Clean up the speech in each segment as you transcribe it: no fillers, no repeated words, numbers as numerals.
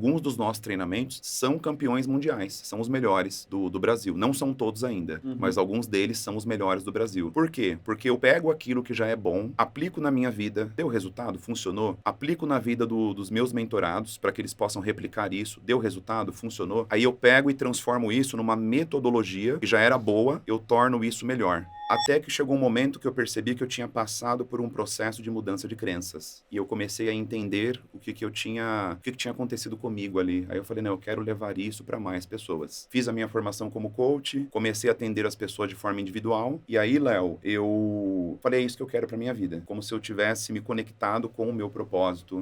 alguns dos nossos treinamentos são campeões mundiais, são os melhores do Brasil. Não são todos ainda, mas alguns deles são os melhores do Brasil. Por quê? Porque eu pego aquilo que já é bom, aplico na minha vida, deu resultado, funcionou, aplico na vida dos meus mentorados para que eles possam replicar isso, deu resultado, funcionou. Aí eu pego e transformo isso numa metodologia que já era boa, eu torno isso melhor. Até que chegou um momento que eu percebi que eu tinha passado por um processo de mudança de crenças. E eu comecei a entender o que tinha acontecido comigo ali. Aí eu falei, não, eu quero levar isso para mais pessoas. Fiz a minha formação como coach, comecei a atender as pessoas de forma individual. E aí, Léo, eu falei, é isso que eu quero para minha vida. Como se eu tivesse me conectado com o meu propósito,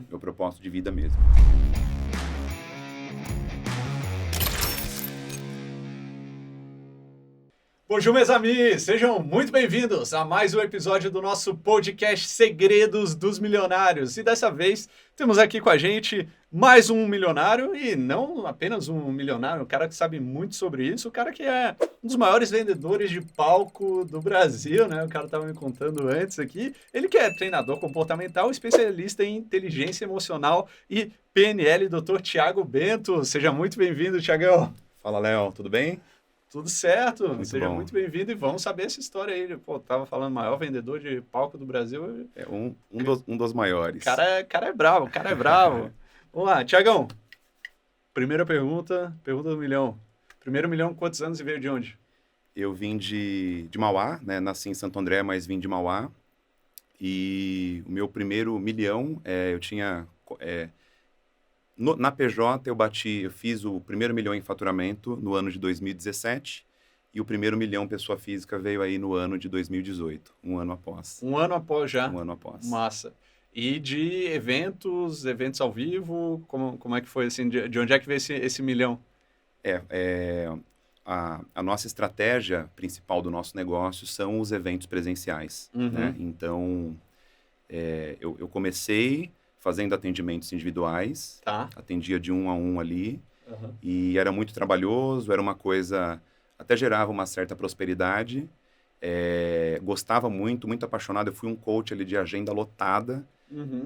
meu propósito de vida mesmo. Bonjour, meus amigos! Sejam muito bem-vindos a mais um episódio do nosso podcast Segredos dos Milionários. E dessa vez temos aqui com a gente mais um milionário, e não apenas um milionário, um cara que sabe muito sobre isso, o cara que é um dos maiores vendedores de palco do Brasil, né? O cara estava me contando antes aqui. Ele que é treinador comportamental, especialista em inteligência emocional e PNL, Dr. Thiago Bento. Seja muito bem-vindo, Thiagão. Fala, Léo, tudo bem? Tudo certo, muito seja bom. Muito bem-vindo e vamos saber essa história aí. Pô, tava falando, maior vendedor de palco do Brasil. É um dos maiores. Cara é bravo, cara é bravo. Vamos lá, Thiagão. Primeira pergunta do milhão. Primeiro milhão, quantos anos e veio de onde? Eu vim de Mauá, né? Nasci em Santo André, mas vim de Mauá. E o meu primeiro milhão, eu tinha... na PJ, eu fiz o primeiro milhão em faturamento no ano de 2017 e o primeiro milhão pessoa física veio aí no ano de 2018, um ano após. Um ano após já? Um ano após. Massa. E de eventos ao vivo, como é que foi assim? De onde é que veio esse milhão? A nossa estratégia principal do nosso negócio são os eventos presenciais, né? Então, eu comecei fazendo atendimentos individuais, atendia de 1 a 1 ali, e era muito trabalhoso, era uma coisa, até gerava uma certa prosperidade, gostava muito apaixonado, eu fui um coach ali de agenda lotada,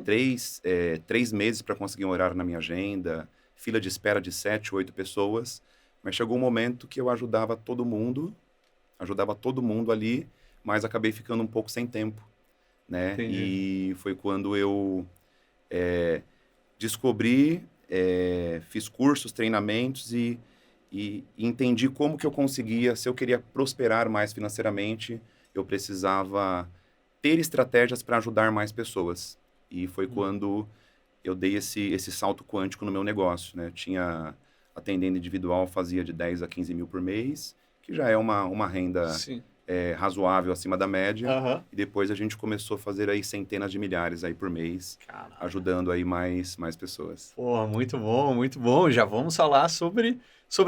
3 meses para conseguir um horário na minha agenda, fila de espera de 7, 8 pessoas, mas chegou um momento que eu ajudava todo mundo ali, mas acabei ficando um pouco sem tempo, né? Entendi. E foi quando eu descobri, fiz cursos, treinamentos e entendi como que eu conseguia, se eu queria prosperar mais financeiramente, eu precisava ter estratégias para ajudar mais pessoas. E foi quando eu dei esse salto quântico no meu negócio, né? Tinha atendendo individual, fazia de 10 a 15 mil por mês, que já é uma renda... Sim. Razoável, acima da média, e depois a gente começou a fazer aí centenas de milhares aí por mês, ajudando aí mais pessoas. Pô, muito bom. Já vamos falar sobre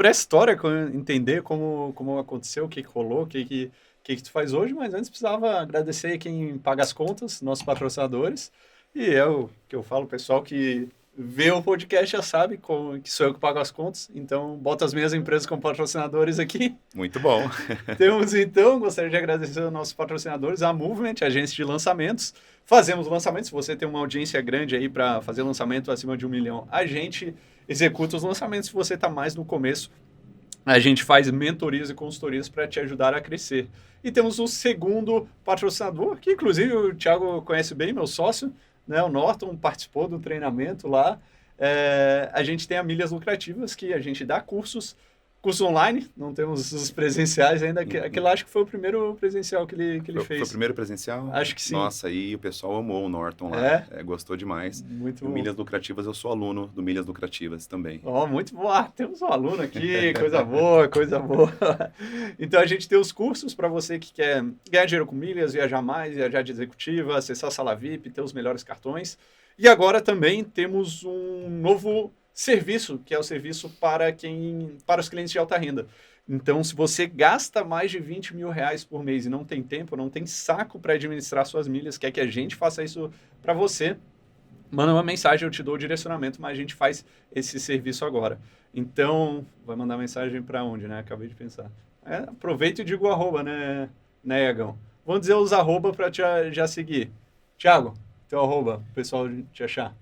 a história, entender como aconteceu, o que rolou, o que tu faz hoje, mas antes precisava agradecer quem paga as contas, nossos patrocinadores, e é o que eu falo, pessoal que vê o podcast já sabe que sou eu que pago as contas, então bota as minhas empresas como patrocinadores aqui. Muito bom. Temos então, gostaria de agradecer aos nossos patrocinadores, a Movement, agência de lançamentos. Fazemos lançamentos, se você tem uma audiência grande aí para fazer lançamento acima de 1 milhão, a gente executa os lançamentos. Se você está mais no começo, a gente faz mentorias e consultorias para te ajudar a crescer. E temos o segundo patrocinador, que inclusive o Thiago conhece bem, meu sócio, né? O Norton participou do treinamento lá. A gente tem a Milhas Lucrativas, que a gente dá cursos online, não temos os presenciais ainda. Aquele acho que foi o primeiro presencial que ele fez. Foi o primeiro presencial? Acho que sim. Nossa, aí o pessoal amou o Norton lá. Gostou demais. Muito bom. bom. Milhas Lucrativas, eu sou aluno do Milhas Lucrativas também. Muito bom. Temos um aluno aqui, coisa boa. Então a gente tem os cursos para você que quer ganhar dinheiro com milhas, viajar mais, viajar de executiva, acessar a sala VIP, ter os melhores cartões. E agora também temos um novo serviço, que é o serviço para os clientes de alta renda. Então, se você gasta mais de 20 mil reais por mês e não tem tempo, não tem saco para administrar suas milhas, quer que a gente faça isso para você, manda uma mensagem, eu te dou o direcionamento, mas a gente faz esse serviço agora. Então, vai mandar mensagem para onde, né? Acabei de pensar. Aproveita e diga o arroba, né, Iagão? Vamos dizer os arroba para já seguir. Thiago, teu arroba, o pessoal te achar.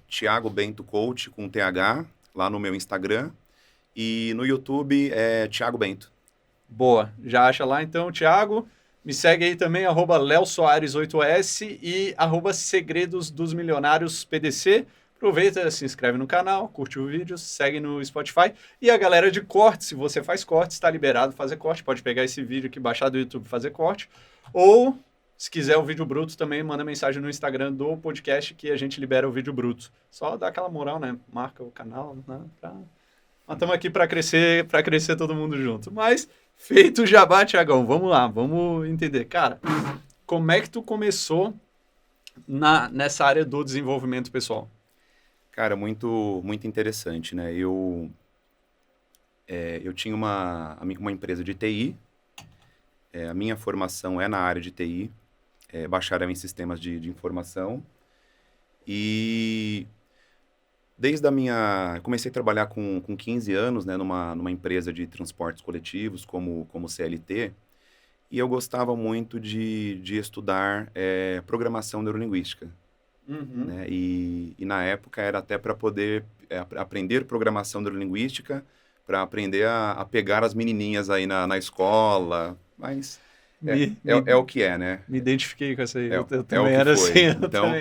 Thiago Bento Coach com TH, lá no meu Instagram. E no YouTube é Thiago Bento. Boa, já acha lá então, Thiago. Me segue aí também, @LeoSoares8S e @Segredos dos Milionários PDC. Aproveita, se inscreve no canal, curte o vídeo, segue no Spotify. E a galera de corte, se você faz corte, está liberado fazer corte. Pode pegar esse vídeo aqui, baixar do YouTube e fazer corte. Ou, se quiser o vídeo bruto também, manda mensagem no Instagram do podcast que a gente libera o vídeo bruto. Só dá aquela moral, né? Marca o canal, né? Nós estamos aqui para crescer todo mundo junto. Mas, feito o jabá, Thiagão, vamos lá, vamos entender. Cara, como é que tu começou nessa área do desenvolvimento pessoal? Cara, muito interessante, né? Eu tinha uma empresa de TI, a minha formação é na área de TI, bacharel em sistemas de informação, e comecei a trabalhar com 15 anos, né, numa empresa de transportes coletivos como CLT, e eu gostava muito de estudar programação neurolinguística. Né? E na época era até para poder aprender programação neurolinguística, para aprender a pegar as menininhas aí na escola, mas é o que é, né? Me identifiquei com essa aí, eu também o que era foi. assim. Então,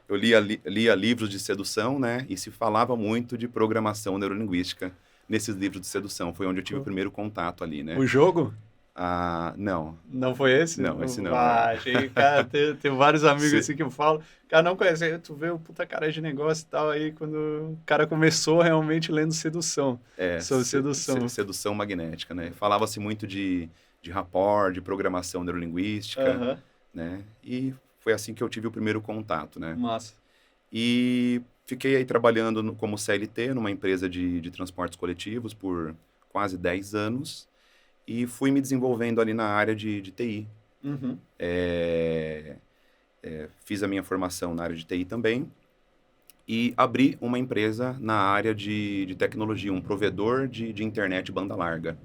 eu lia livros de sedução, né? E se falava muito de programação neurolinguística nesses livros de sedução. Foi onde eu tive o primeiro contato ali, né? O jogo? Não. Não foi esse? Não, esse não. Achei, cara, tem vários amigos assim que eu falo, cara, não conhece, aí tu vê o puta cara de negócio e tal, aí quando o cara começou realmente lendo sedução. Sobre sedução. Sedução magnética, né? Falava-se muito de rapport, de programação neurolinguística, né? E foi assim que eu tive o primeiro contato, né? Massa. E fiquei aí trabalhando como CLT numa empresa de transportes coletivos por quase 10 anos. E fui me desenvolvendo ali na área de TI. Fiz a minha formação na área de TI também. E abri uma empresa na área de tecnologia, um provedor de internet banda larga.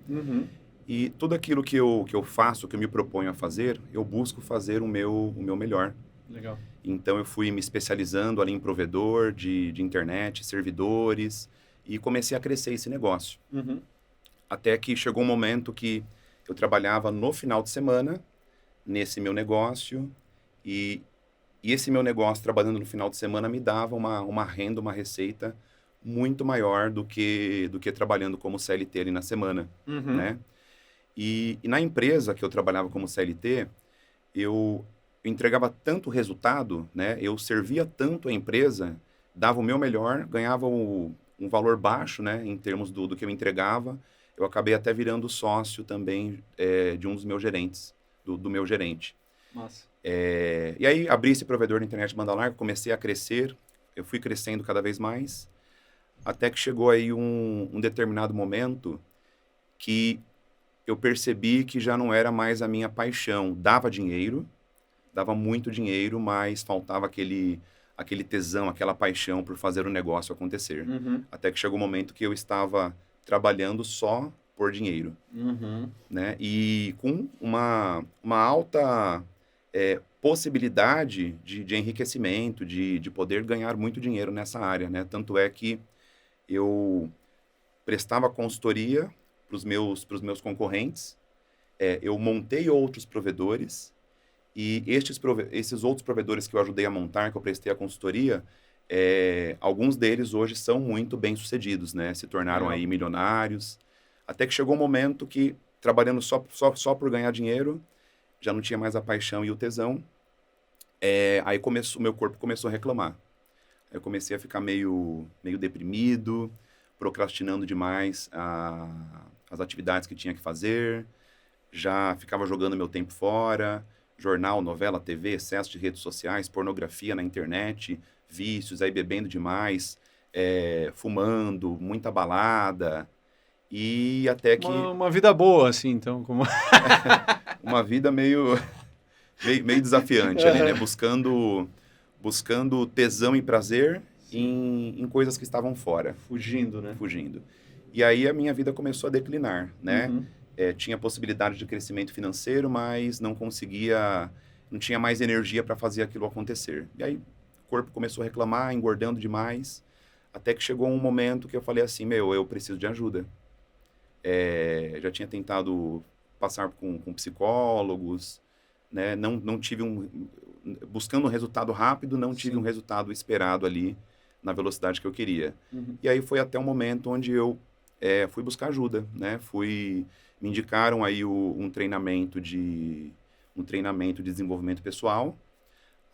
E tudo aquilo que eu faço, que eu me proponho a fazer, eu busco fazer o meu melhor. Legal. Então, eu fui me especializando ali em provedor de internet, servidores, e comecei a crescer esse negócio. Até que chegou um momento que eu trabalhava no final de semana nesse meu negócio e esse meu negócio, trabalhando no final de semana, me dava uma renda, uma receita muito maior do que trabalhando como CLT ali na semana, né? E na empresa que eu trabalhava como CLT, eu entregava tanto resultado, né? Eu servia tanto a empresa, dava o meu melhor, ganhava um valor baixo, né? Em termos do que eu entregava. Eu acabei até virando sócio também de um dos meus gerentes, do meu gerente. Massa. E aí, abri esse provedor de internet banda larga, comecei a crescer, eu fui crescendo cada vez mais, até que chegou aí um determinado momento que eu percebi que já não era mais a minha paixão. Dava dinheiro, dava muito dinheiro, mas faltava aquele tesão, aquela paixão por fazer o negócio acontecer. Até que chegou um momento que eu estava trabalhando só por dinheiro, né? E com uma alta possibilidade de enriquecimento, de poder ganhar muito dinheiro nessa área, né? Tanto é que eu prestava consultoria para os meus concorrentes, eu montei outros provedores e esses outros provedores que eu ajudei a montar, que eu prestei a consultoria, alguns deles hoje são muito bem-sucedidos, né? Se tornaram aí milionários. Até que chegou um momento que, trabalhando só por ganhar dinheiro, já não tinha mais a paixão e o tesão. Aí o meu corpo começou a reclamar. Aí eu comecei a ficar meio deprimido, procrastinando demais as atividades que tinha que fazer. Já ficava jogando meu tempo fora. Jornal, novela, TV, excesso de redes sociais, pornografia na internet, vícios, aí bebendo demais, fumando, muita balada, e até que... Uma vida boa, assim, então, como... uma vida meio desafiante ali, né? Buscando tesão e prazer em coisas que estavam fora. Fugindo, né? Fugindo. E aí a minha vida começou a declinar, né? Tinha possibilidade de crescimento financeiro, mas não tinha mais energia para fazer aquilo acontecer. E aí corpo começou a reclamar, engordando demais, até que chegou um momento que eu falei assim, eu preciso de ajuda. Já tinha tentado passar com psicólogos, né? Não tive buscando um resultado rápido, não tive Sim. um resultado esperado ali na velocidade que eu queria. Uhum. E aí foi até um momento onde eu fui buscar ajuda, né? Me indicaram aí um treinamento de desenvolvimento pessoal,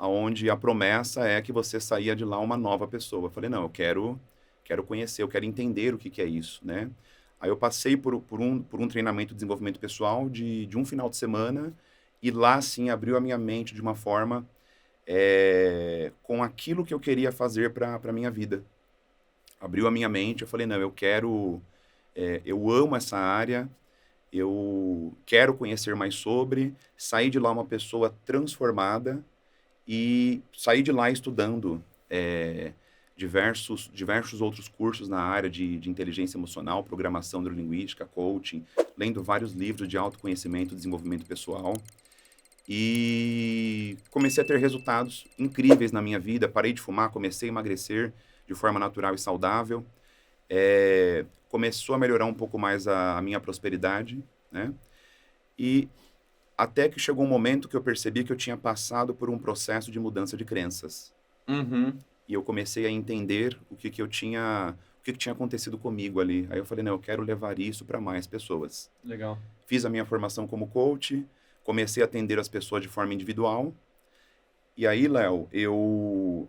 onde a promessa é que você saía de lá uma nova pessoa. Eu falei, não, eu quero conhecer, eu quero entender o que é isso, né? Aí eu passei por um treinamento de desenvolvimento pessoal de um final de semana, e lá, sim, abriu a minha mente de uma forma com aquilo que eu queria fazer para a minha vida. Abriu a minha mente, eu falei, não, eu amo essa área, eu quero conhecer mais sobre, sair de lá uma pessoa transformada e sair de lá estudando diversos outros cursos na área de inteligência emocional, programação neurolinguística, coaching, lendo vários livros de autoconhecimento e desenvolvimento pessoal. E comecei a ter resultados incríveis na minha vida. Parei de fumar, comecei a emagrecer de forma natural e saudável. Começou a melhorar um pouco mais a minha prosperidade, né? E até que chegou um momento que eu percebi que eu tinha passado por um processo de mudança de crenças. Uhum. E eu comecei a entender o que tinha acontecido comigo ali. Aí eu falei, não, eu quero levar isso para mais pessoas. Legal. Fiz a minha formação como coach, comecei a atender as pessoas de forma individual. E aí, Léo, eu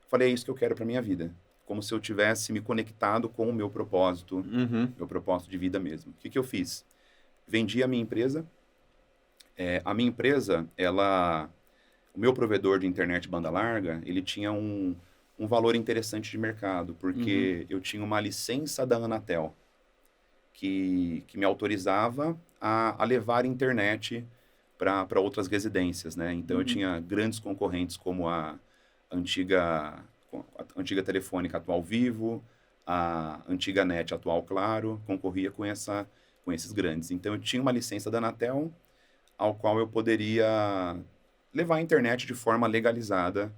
falei, é isso que eu quero para minha vida. Como se eu tivesse me conectado com o meu propósito, meu propósito de vida mesmo. O que eu fiz? Vendi a minha empresa. A minha empresa, o meu provedor de internet banda larga, ele tinha um valor interessante de mercado, porque eu tinha uma licença da Anatel, que me autorizava a levar internet para outras residências, né? Então, eu tinha grandes concorrentes como a antiga Telefônica, atual Vivo, a antiga NET, atual Claro, concorria com esses grandes. Então, eu tinha uma licença da Anatel, ao qual eu poderia levar a internet de forma legalizada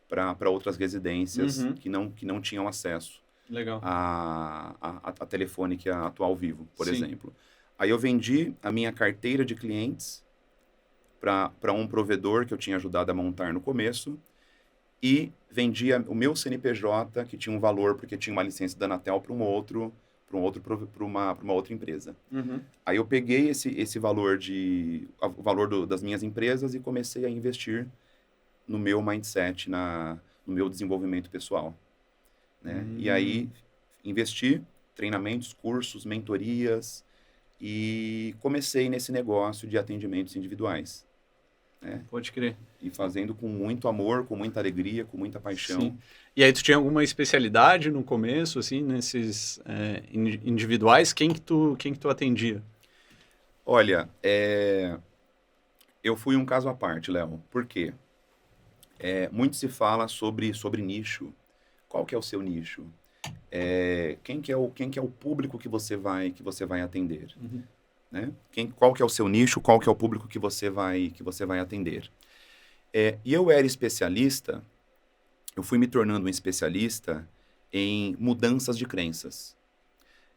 para outras residências que não tinham acesso Legal. a Telefônica, a atual Vivo, por Sim. exemplo. Aí eu vendi a minha carteira de clientes para um provedor que eu tinha ajudado a montar no começo, e vendia o meu CNPJ, que tinha um valor, porque tinha uma licença da Anatel, para uma outra empresa. Aí eu peguei esse valor o valor das minhas empresas e comecei a investir no meu mindset, no meu desenvolvimento pessoal, né? E aí investi treinamentos, cursos, mentorias, e comecei nesse negócio de atendimentos individuais, né? Pode crer. E fazendo com muito amor, com muita alegria, com muita paixão. Sim. E aí tu tinha alguma especialidade no começo, assim, nesses individuais? Quem que tu atendia? Olha, eu fui um caso à parte, Léo. Por quê? Muito se fala sobre nicho. Qual que é o seu nicho? Quem que é o público que você vai atender? Né? Qual que é o seu nicho? Qual que é o público que você vai atender? E eu era especialista, eu fui me tornando um especialista em mudanças de crenças.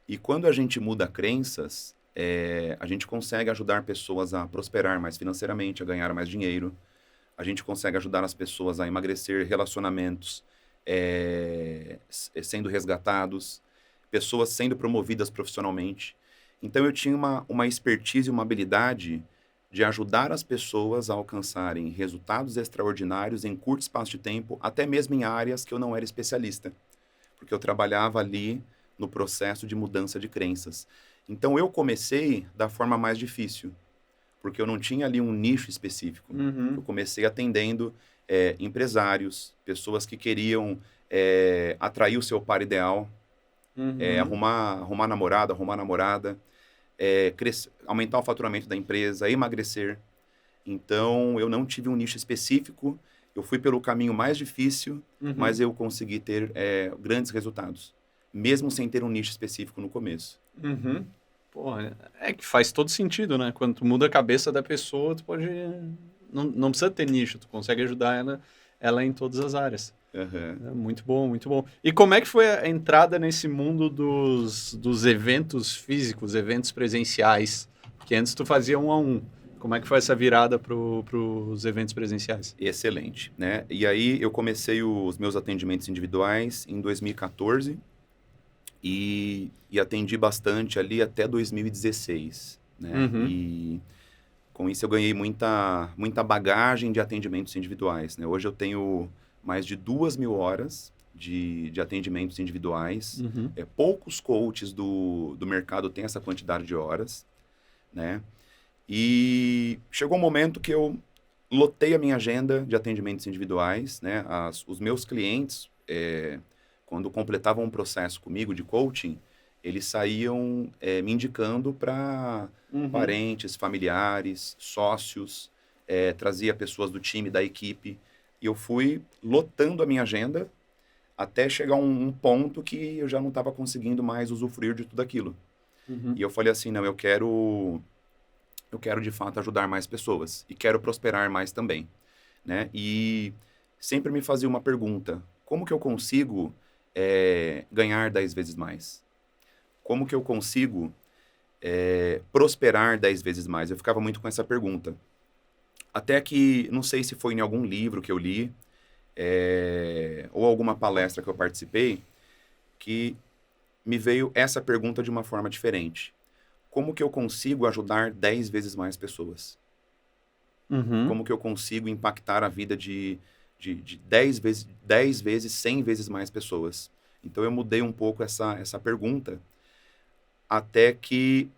E quando a gente muda crenças, a gente consegue ajudar pessoas a prosperar mais financeiramente, a ganhar mais dinheiro. A gente consegue ajudar as pessoas a emagrecer, relacionamentos sendo resgatados, pessoas sendo promovidas profissionalmente. Então, eu tinha uma expertise e uma habilidade de ajudar as pessoas a alcançarem resultados extraordinários em curto espaço de tempo, até mesmo em áreas que eu não era especialista, porque eu trabalhava ali no processo de mudança de crenças. Então, eu comecei da forma mais difícil, porque eu não tinha ali um nicho específico. Eu comecei atendendo empresários, pessoas que queriam atrair o seu par ideal, arrumar namorado, arrumar namorada, aumentar o faturamento da empresa, emagrecer. Então, eu não tive um nicho específico, eu fui pelo caminho mais difícil, mas eu consegui ter grandes resultados, mesmo sem ter um nicho específico no começo. Pô, que faz todo sentido, né? Quando tu muda a cabeça da pessoa, tu pode... Não precisa ter nicho, tu consegue ajudar ela em todas as áreas. Aham. Muito bom, muito bom. E como é que foi a entrada nesse mundo dos eventos físicos, eventos presenciais? Porque antes tu fazia um a um. Como é que foi essa virada para os eventos presenciais? Excelente, né? E aí eu comecei os meus atendimentos individuais em 2014 e atendi bastante ali até 2016, né? Uhum. E com isso eu ganhei muita bagagem de atendimentos individuais, né? Hoje eu tenho mais de 2.000 horas de atendimentos individuais. Uhum. Poucos coaches do mercado têm essa quantidade de horas, né? E chegou um momento que eu lotei a minha agenda de atendimentos individuais, né? Os meus clientes, quando completavam um processo comigo de coaching, eles saíam me indicando para Uhum. parentes, familiares, sócios, trazia pessoas do time, da equipe, e eu fui lotando a minha agenda até chegar um ponto que eu já não estava conseguindo mais usufruir de tudo aquilo. Uhum. E eu falei assim, não, eu quero de fato ajudar mais pessoas e quero prosperar mais também, né? E sempre me fazia uma pergunta: como que eu consigo ganhar 10 vezes mais? Como que eu consigo prosperar 10 vezes mais? Eu ficava muito com essa pergunta. Até que, não sei se foi em algum livro que eu li, ou alguma palestra que eu participei, que me veio essa pergunta de uma forma diferente. Como que eu consigo ajudar 10 vezes mais pessoas? Uhum. Como que eu consigo impactar a vida de 10 vezes, 100 vezes mais pessoas? Então eu mudei um pouco essa pergunta, até que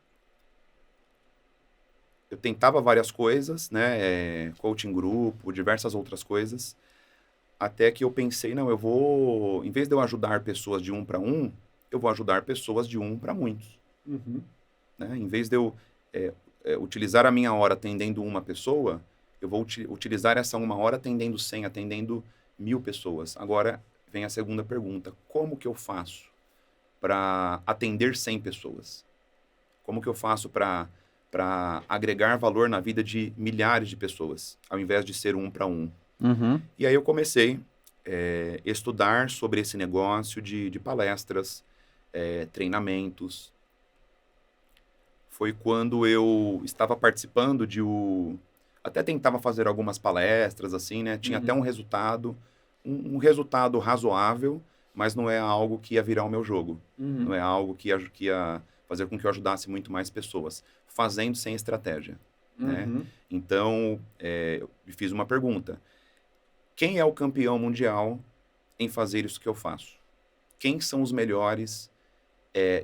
eu tentava várias coisas, né? Coaching grupo, diversas outras coisas, até que eu pensei, não, em vez de eu ajudar pessoas de um para um, eu vou ajudar pessoas de um para muitos, Uhum. né? Em vez de eu utilizar a minha hora atendendo uma pessoa, eu vou utilizar essa uma hora atendendo 100, atendendo 1.000 pessoas. Agora vem a segunda pergunta: como que eu faço para atender 100 pessoas? Como que eu faço para agregar valor na vida de milhares de pessoas, ao invés de ser um para um? Uhum. E aí eu comecei a estudar sobre esse negócio de palestras, treinamentos. Foi quando eu estava participando até tentava fazer algumas palestras, assim, né? Tinha até Uhum. um resultado, um resultado razoável, mas não é algo que ia virar o meu jogo. Uhum. Não é algo que ia fazer com que eu ajudasse muito mais pessoas, fazendo sem estratégia, né? Uhum. Então, eu me fiz uma pergunta: quem é o campeão mundial em fazer isso que eu faço? Quem são os melhores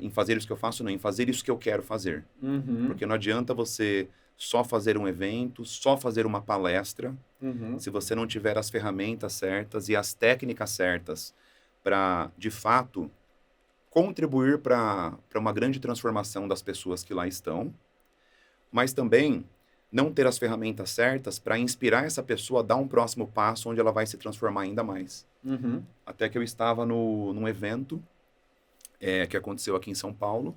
em fazer isso que eu faço? Não, em fazer isso que eu quero fazer. Uhum. Porque não adianta você só fazer um evento, só fazer uma palestra, Uhum. se você não tiver as ferramentas certas e as técnicas certas para, de fato, contribuir para uma grande transformação das pessoas que lá estão, mas também não ter as ferramentas certas para inspirar essa pessoa a dar um próximo passo onde ela vai se transformar ainda mais. Uhum. Até que eu estava num evento que aconteceu aqui em São Paulo.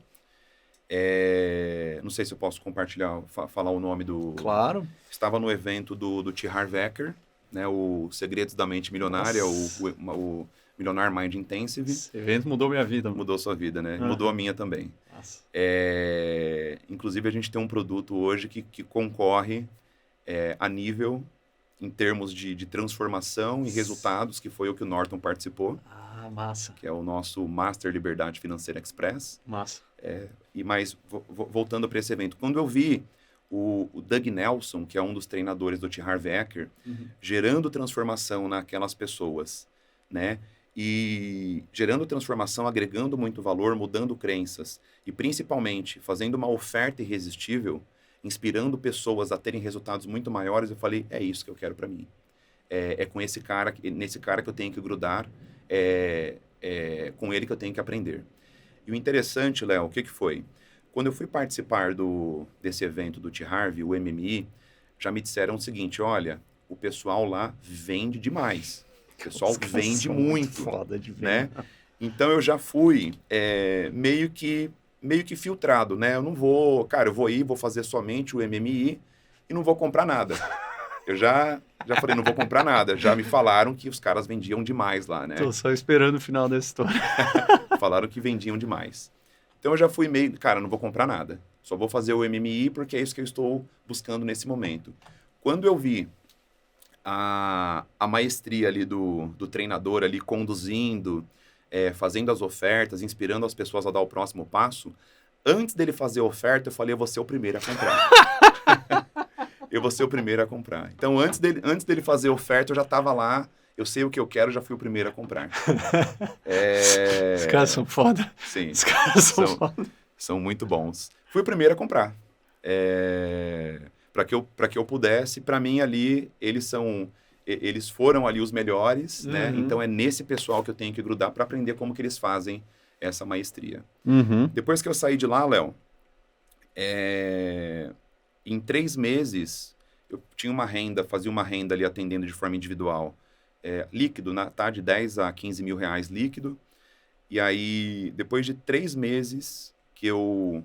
Não sei se eu posso compartilhar, falar o nome Claro. Estava no evento do T. Harv Eker, né, o Segredos da Mente Milionária, Nossa. o Millionaire Mind Intensive. Esse evento mudou minha vida, mano. Mudou sua vida, né? Mudou a Aham. minha também. Nossa. Inclusive, a gente tem um produto hoje que concorre a nível em termos de transformação e resultados, que foi o que o Norton participou, Ah, massa. que é o nosso Master Liberdade Financeira Express. Massa. Mas voltando para esse evento, quando eu vi o Doug Nelson, que é um dos treinadores do T. Harv Eker, Uhum. gerando transformação naquelas pessoas, né? E gerando transformação, agregando muito valor, mudando crenças e principalmente fazendo uma oferta irresistível, inspirando pessoas a terem resultados muito maiores, eu falei, é isso que eu quero para mim. Com nesse cara que eu tenho que grudar, com ele que eu tenho que aprender. E o interessante, Léo, o que foi? Quando eu fui participar desse evento do T. Harv, o MMI, já me disseram o seguinte: olha, o pessoal lá vende demais. O pessoal Os caras vende são muito muito, foda de né? venda. Então eu já fui meio que filtrado, né? Eu não vou, cara, eu vou fazer somente o MMI e não vou comprar nada. Eu já falei, não vou comprar nada. Já me falaram que os caras vendiam demais lá, né? Tô só esperando o final da história. Falaram que vendiam demais. Então eu já fui meio, cara, não vou comprar nada. Só vou fazer o MMI porque é isso que eu estou buscando nesse momento. Quando eu vi a maestria ali do treinador ali conduzindo, fazendo as ofertas, inspirando as pessoas a dar o próximo passo, antes dele fazer a oferta, eu falei, eu vou ser o primeiro a comprar. Eu vou ser o primeiro a comprar. Então, antes dele fazer a oferta, eu já estava lá, eu sei o que eu quero, já fui o primeiro a comprar. Os caras são foda. Sim. Os caras são foda. São muito bons. Fui o primeiro a comprar. Para que eu pudesse, para mim ali, eles foram ali os melhores, né? Então é nesse pessoal que eu tenho que grudar para aprender como que eles fazem essa maestria. Depois que eu saí de lá, Léo, em 3 meses, eu tinha fazia uma renda ali atendendo de forma individual, líquido, tá? De 10 a 15 mil reais líquido. E aí, depois de 3 meses que eu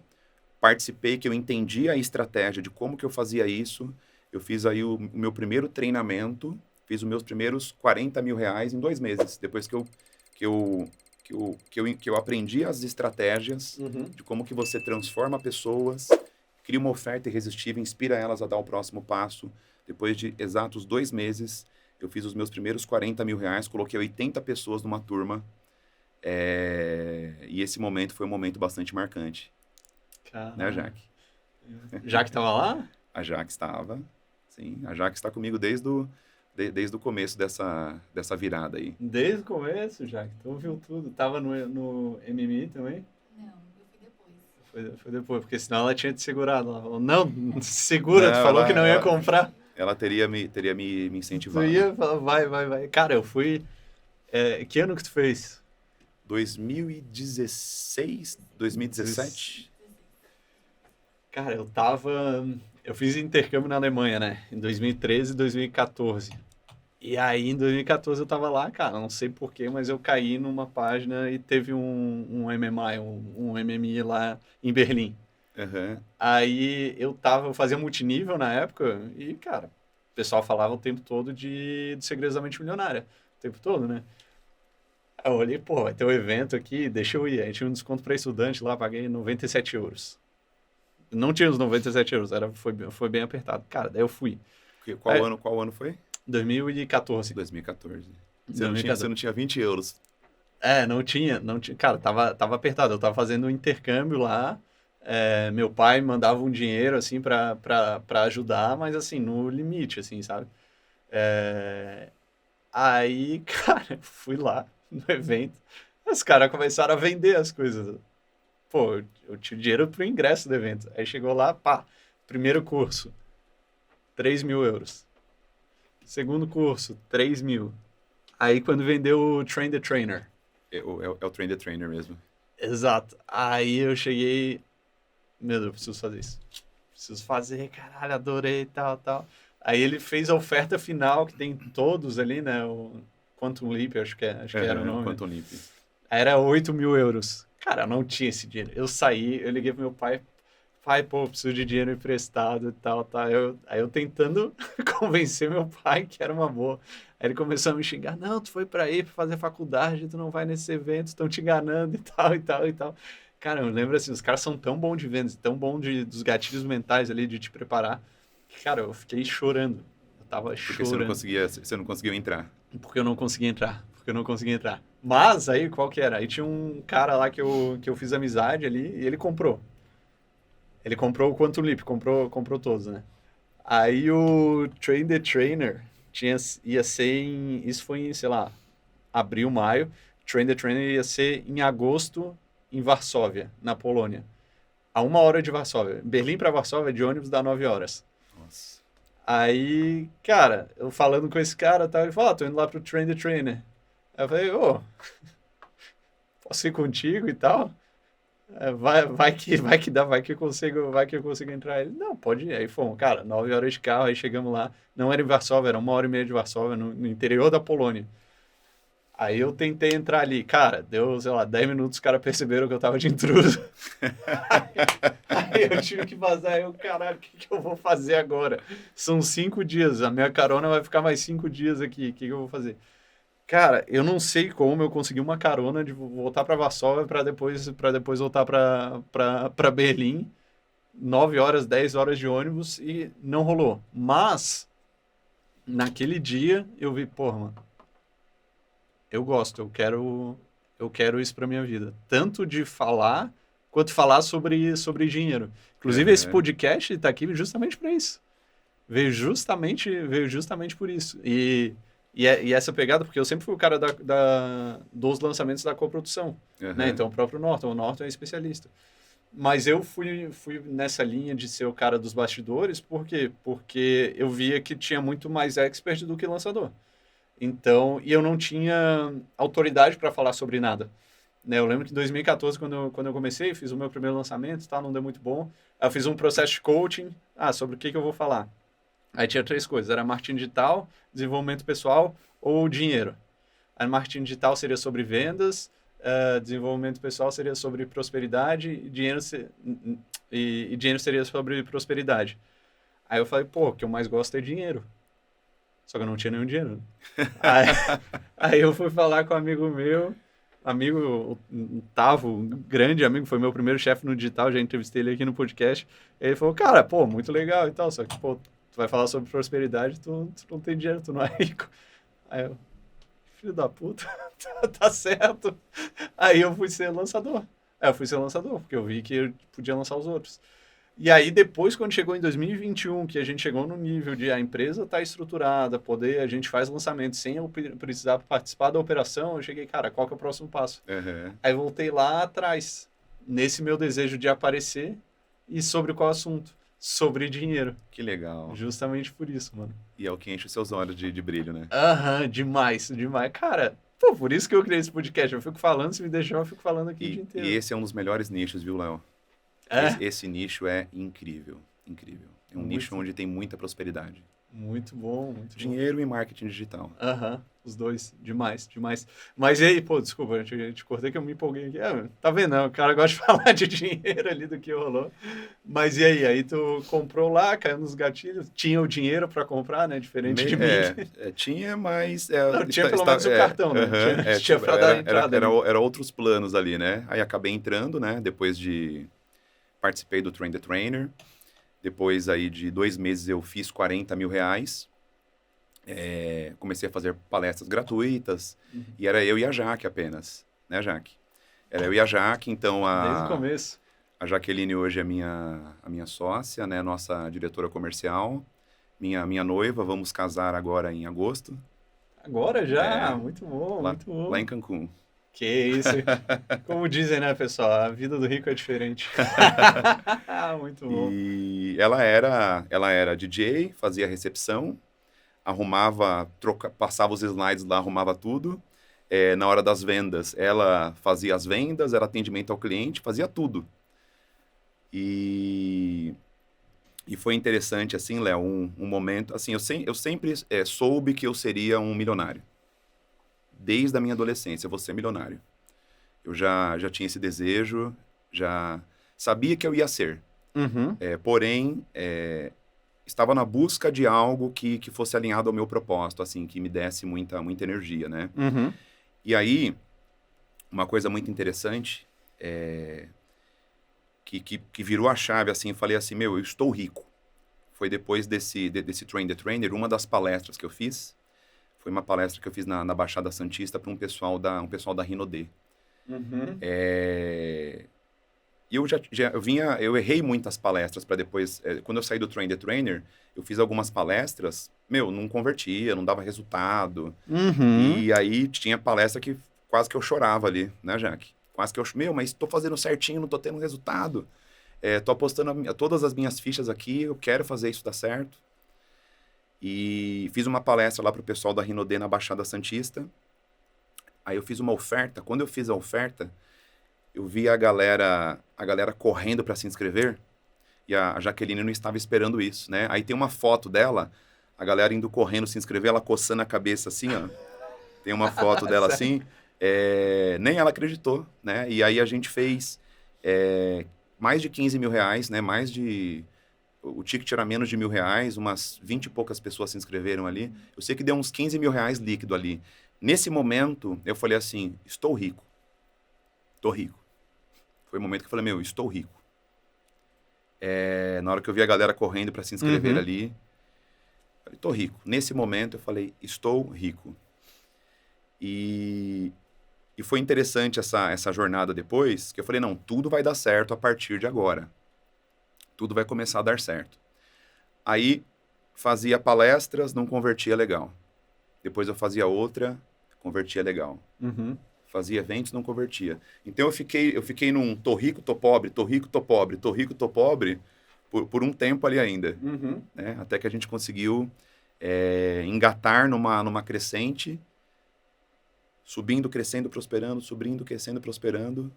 participei, que eu entendi a estratégia de como que eu fazia isso, eu fiz aí o meu primeiro treinamento, fiz os meus primeiros 40 mil reais em 2 meses, depois que eu aprendi as estratégias de como que você transforma pessoas, cria uma oferta irresistível, inspira elas a dar o próximo passo. Depois de exatos 2 meses, eu fiz os meus primeiros 40 mil reais, coloquei 80 pessoas numa turma, e esse momento foi um momento bastante marcante. Caramba. Né, Jaque? Jaque estava lá? A Jaque estava, sim. A Jaque está comigo desde o começo dessa virada aí. Desde o começo, Jaque? Tu ouviu tudo. Tava no MMI também? Não, eu fui depois. Foi depois, porque senão ela tinha te segurado. Ela falou, não, segura, Não, tu falou que não ia comprar. Ela teria me incentivado. Tu ia falar, vai. Cara, eu fui... que ano que tu fez? 2016, 2017? Cara, eu fiz intercâmbio na Alemanha, né? Em 2013 e 2014. E aí, em 2014, eu tava lá, cara, não sei porquê, mas eu caí numa página e teve um MMI, um MMI lá em Berlim. Aí, eu fazia multinível na época e, cara, o pessoal falava o tempo todo de Segredos da Mente Milionária. O tempo todo, né? Aí eu olhei, pô, vai ter um evento aqui, deixa eu ir. Aí tinha um desconto para estudante lá, paguei 97 euros. Não tinha os 97 euros, foi bem apertado. Cara, daí eu fui. Qual ano foi? 2014. 2014. 2014. Você não tinha 20 euros. Não tinha. Cara, tava apertado. Eu tava fazendo um intercâmbio lá. Meu pai mandava um dinheiro, assim, pra ajudar, mas, assim, no limite, assim, sabe? Aí, cara, fui lá no evento. Os caras começaram a vender as coisas. Pô, eu tinha dinheiro pro ingresso do evento. Aí chegou lá, pá, primeiro curso, 3 mil euros. Segundo curso, 3 mil. Aí quando vendeu o Train the Trainer. É o Train the Trainer mesmo. Exato. Aí eu cheguei, meu Deus, preciso fazer isso. Preciso fazer, caralho, adorei, tal. Aí ele fez a oferta final, que tem todos ali, né, o Quantum Leap, acho que era o nome. Quantum Leap. Aí era 8 mil euros. Cara, eu não tinha esse dinheiro. Eu saí, eu liguei pro meu pai, pô, eu preciso de dinheiro emprestado e tal. Aí eu tentando convencer meu pai que era uma boa. Aí ele começou a me xingar, não, tu foi pra aí pra fazer faculdade, tu não vai nesse evento, estão te enganando e tal. Cara, eu lembro assim, os caras são tão bons de vendas, tão bons dos gatilhos mentais ali, de te preparar, que, cara, eu fiquei chorando. Eu tava chorando. Porque você não conseguiu entrar. Porque eu não conseguia entrar. Mas aí, qual que era? Aí tinha um cara lá que eu fiz amizade ali e ele comprou. Ele comprou o Quantum Leap, comprou todos, né? Aí o Train the Trainer ia ser isso foi em, sei lá, abril, maio. Train the Trainer ia ser em agosto em Varsóvia, na Polônia. A 1 hora de Varsóvia. Berlim para Varsóvia de ônibus dá 9 horas. Nossa. Aí, cara, eu falando com esse cara, ele falou, tô indo lá pro Train the Trainer. Aí eu falei, posso ir contigo e tal? Vai que dá, vai que eu consigo entrar. Ele, não, pode ir. Aí fomos, cara, 9 horas de carro, aí chegamos lá. Não era em Varsóvia, era 1 hora e meia de Varsóvia, no interior da Polônia. Aí eu tentei entrar ali. Cara, deu, sei lá, 10 minutos, os caras perceberam que eu tava de intruso. Aí eu tive que vazar. Eu, caralho, o que eu vou fazer agora? São 5 dias. A minha carona vai ficar mais 5 dias aqui. O que eu vou fazer? Cara, eu não sei como eu consegui uma carona de voltar para Varsóvia para depois voltar para Berlim. 9 horas, 10 horas de ônibus e não rolou. Mas, naquele dia, eu vi, porra, mano, eu gosto, eu quero isso pra minha vida. Tanto de falar, quanto falar sobre dinheiro. Inclusive, esse podcast tá aqui justamente para isso. Veio justamente por isso. E essa pegada, porque eu sempre fui o cara dos lançamentos da coprodução, né? Então, o próprio Norton. O Norton é especialista. Mas eu fui nessa linha de ser o cara dos bastidores, por quê? Porque eu via que tinha muito mais expert do que lançador. Então, e eu não tinha autoridade para falar sobre nada. Né? Eu lembro que em 2014, quando eu comecei, fiz o meu primeiro lançamento, tá? Não deu muito bom. Aí eu fiz um processo de coaching. Sobre o que eu vou falar? Aí tinha 3 coisas. Era marketing digital, desenvolvimento pessoal ou dinheiro. Aí marketing digital seria sobre vendas, desenvolvimento pessoal seria sobre prosperidade e dinheiro seria sobre prosperidade. Aí eu falei, pô, o que eu mais gosto é dinheiro. Só que eu não tinha nenhum dinheiro. Aí eu fui falar com um amigo meu, o Tavo, um grande amigo, foi meu primeiro chefe no digital, já entrevistei ele aqui no podcast. Ele falou, cara, pô, muito legal e tal, só que, pô, tu vai falar sobre prosperidade, tu não tem dinheiro, tu não é rico. Aí eu, filho da puta, tá certo. Aí eu fui ser lançador. Porque eu vi que eu podia lançar os outros. E aí depois, quando chegou em 2021, que a gente chegou no nível de a empresa tá estruturada, a gente faz lançamento sem eu precisar participar da operação, eu cheguei, cara, qual que é o próximo passo? Aí voltei lá atrás, nesse meu desejo de aparecer, e sobre qual assunto? Sobre dinheiro. Que legal. Justamente por isso, mano. E é o que enche os seus olhos de brilho, né? Demais. Cara, pô, por isso que eu criei esse podcast. Eu fico falando, se me deixar, eu fico falando aqui o dia inteiro. E esse é um dos melhores nichos, viu, Léo? Esse nicho é incrível. É um nicho onde tem muita prosperidade. Muito bom, Dinheiro e marketing digital. Os dois. Demais. Mas e aí, pô, desculpa, eu te cortei que eu me empolguei aqui. Tá vendo? O cara gosta de falar de dinheiro ali do que rolou. Mas e aí? Aí tu comprou lá, caiu nos gatilhos, tinha o dinheiro para comprar, né? Diferente de mim. Tinha, mas... Não, tinha pelo menos o cartão, né? Tinha para dar a entrada. Era outros planos ali, né? Aí acabei entrando, né? Depois de... Participei do Train the Trainer. Depois aí de 2 meses eu fiz R$40 mil. Comecei a fazer palestras gratuitas. E era eu e a Jaque apenas. Né, Jaque? Era eu e a Jaque, então Desde o começo. A Jaqueline hoje é a minha sócia, né? Nossa diretora comercial. Minha noiva, vamos casar agora em agosto. Agora já? Muito bom, muito bom. Lá em Cancún. Que isso. Como dizem, né, pessoal? A vida do rico é diferente. Muito bom. E ela era DJ, fazia recepção, arrumava, passava os slides lá, arrumava tudo. Na hora das vendas, ela fazia as vendas, era atendimento ao cliente, fazia tudo. E foi interessante, assim, Léo, um momento... Assim, eu sempre soube que eu seria um milionário. Desde a minha adolescência, eu vou ser milionário. Eu já tinha esse desejo, já sabia que eu ia ser. Porém, estava na busca de algo que fosse alinhado ao meu propósito, assim, que me desse muita energia, né? E aí, uma coisa muito interessante, que virou a chave, assim, eu falei assim, eu estou rico. Foi depois desse Train the Trainer, uma das palestras que eu fiz, foi uma palestra que eu fiz na Baixada Santista para um pessoal da Rinode. E eu errei muitas palestras para depois... quando eu saí do Train the Trainer, eu fiz algumas palestras, não convertia, não dava resultado. E aí tinha palestra que quase que eu chorava ali, né, Jaque? Quase que mas estou fazendo certinho, não estou tendo resultado. Estou apostando todas as minhas fichas aqui, eu quero fazer isso dar certo. E fiz uma palestra lá para o pessoal da Rinode na Baixada Santista. Aí eu fiz uma oferta. Quando eu fiz a oferta, eu vi a galera correndo para se inscrever. E a Jaqueline não estava esperando isso, né? Aí tem uma foto dela, a galera indo correndo se inscrever, ela coçando a cabeça assim, ó. Tem uma foto dela assim. Nem ela acreditou, né? E aí a gente fez mais de 15 mil reais, né? O ticket era menos de R$ 1.000, umas 20 e poucas pessoas se inscreveram ali. Eu sei que deu uns 15 mil reais líquido ali. Nesse momento, eu falei assim, estou rico. Estou rico. Foi o momento que eu falei, meu, estou rico. Na hora que eu vi a galera correndo para se inscrever ali, eu falei, estou rico. Nesse momento, eu falei, estou rico. E foi interessante essa jornada depois, que eu falei, não, tudo vai dar certo a partir de agora. Tudo vai começar a dar certo. Aí, fazia palestras, não convertia legal. Depois eu fazia outra, convertia legal. Fazia eventos, não convertia. Então, eu fiquei num tô rico, tô pobre, tô rico, tô pobre, tô rico, tô pobre, por um tempo ali ainda. Né? Até que a gente conseguiu engatar numa crescente, subindo, crescendo, prosperando, subindo, crescendo, prosperando.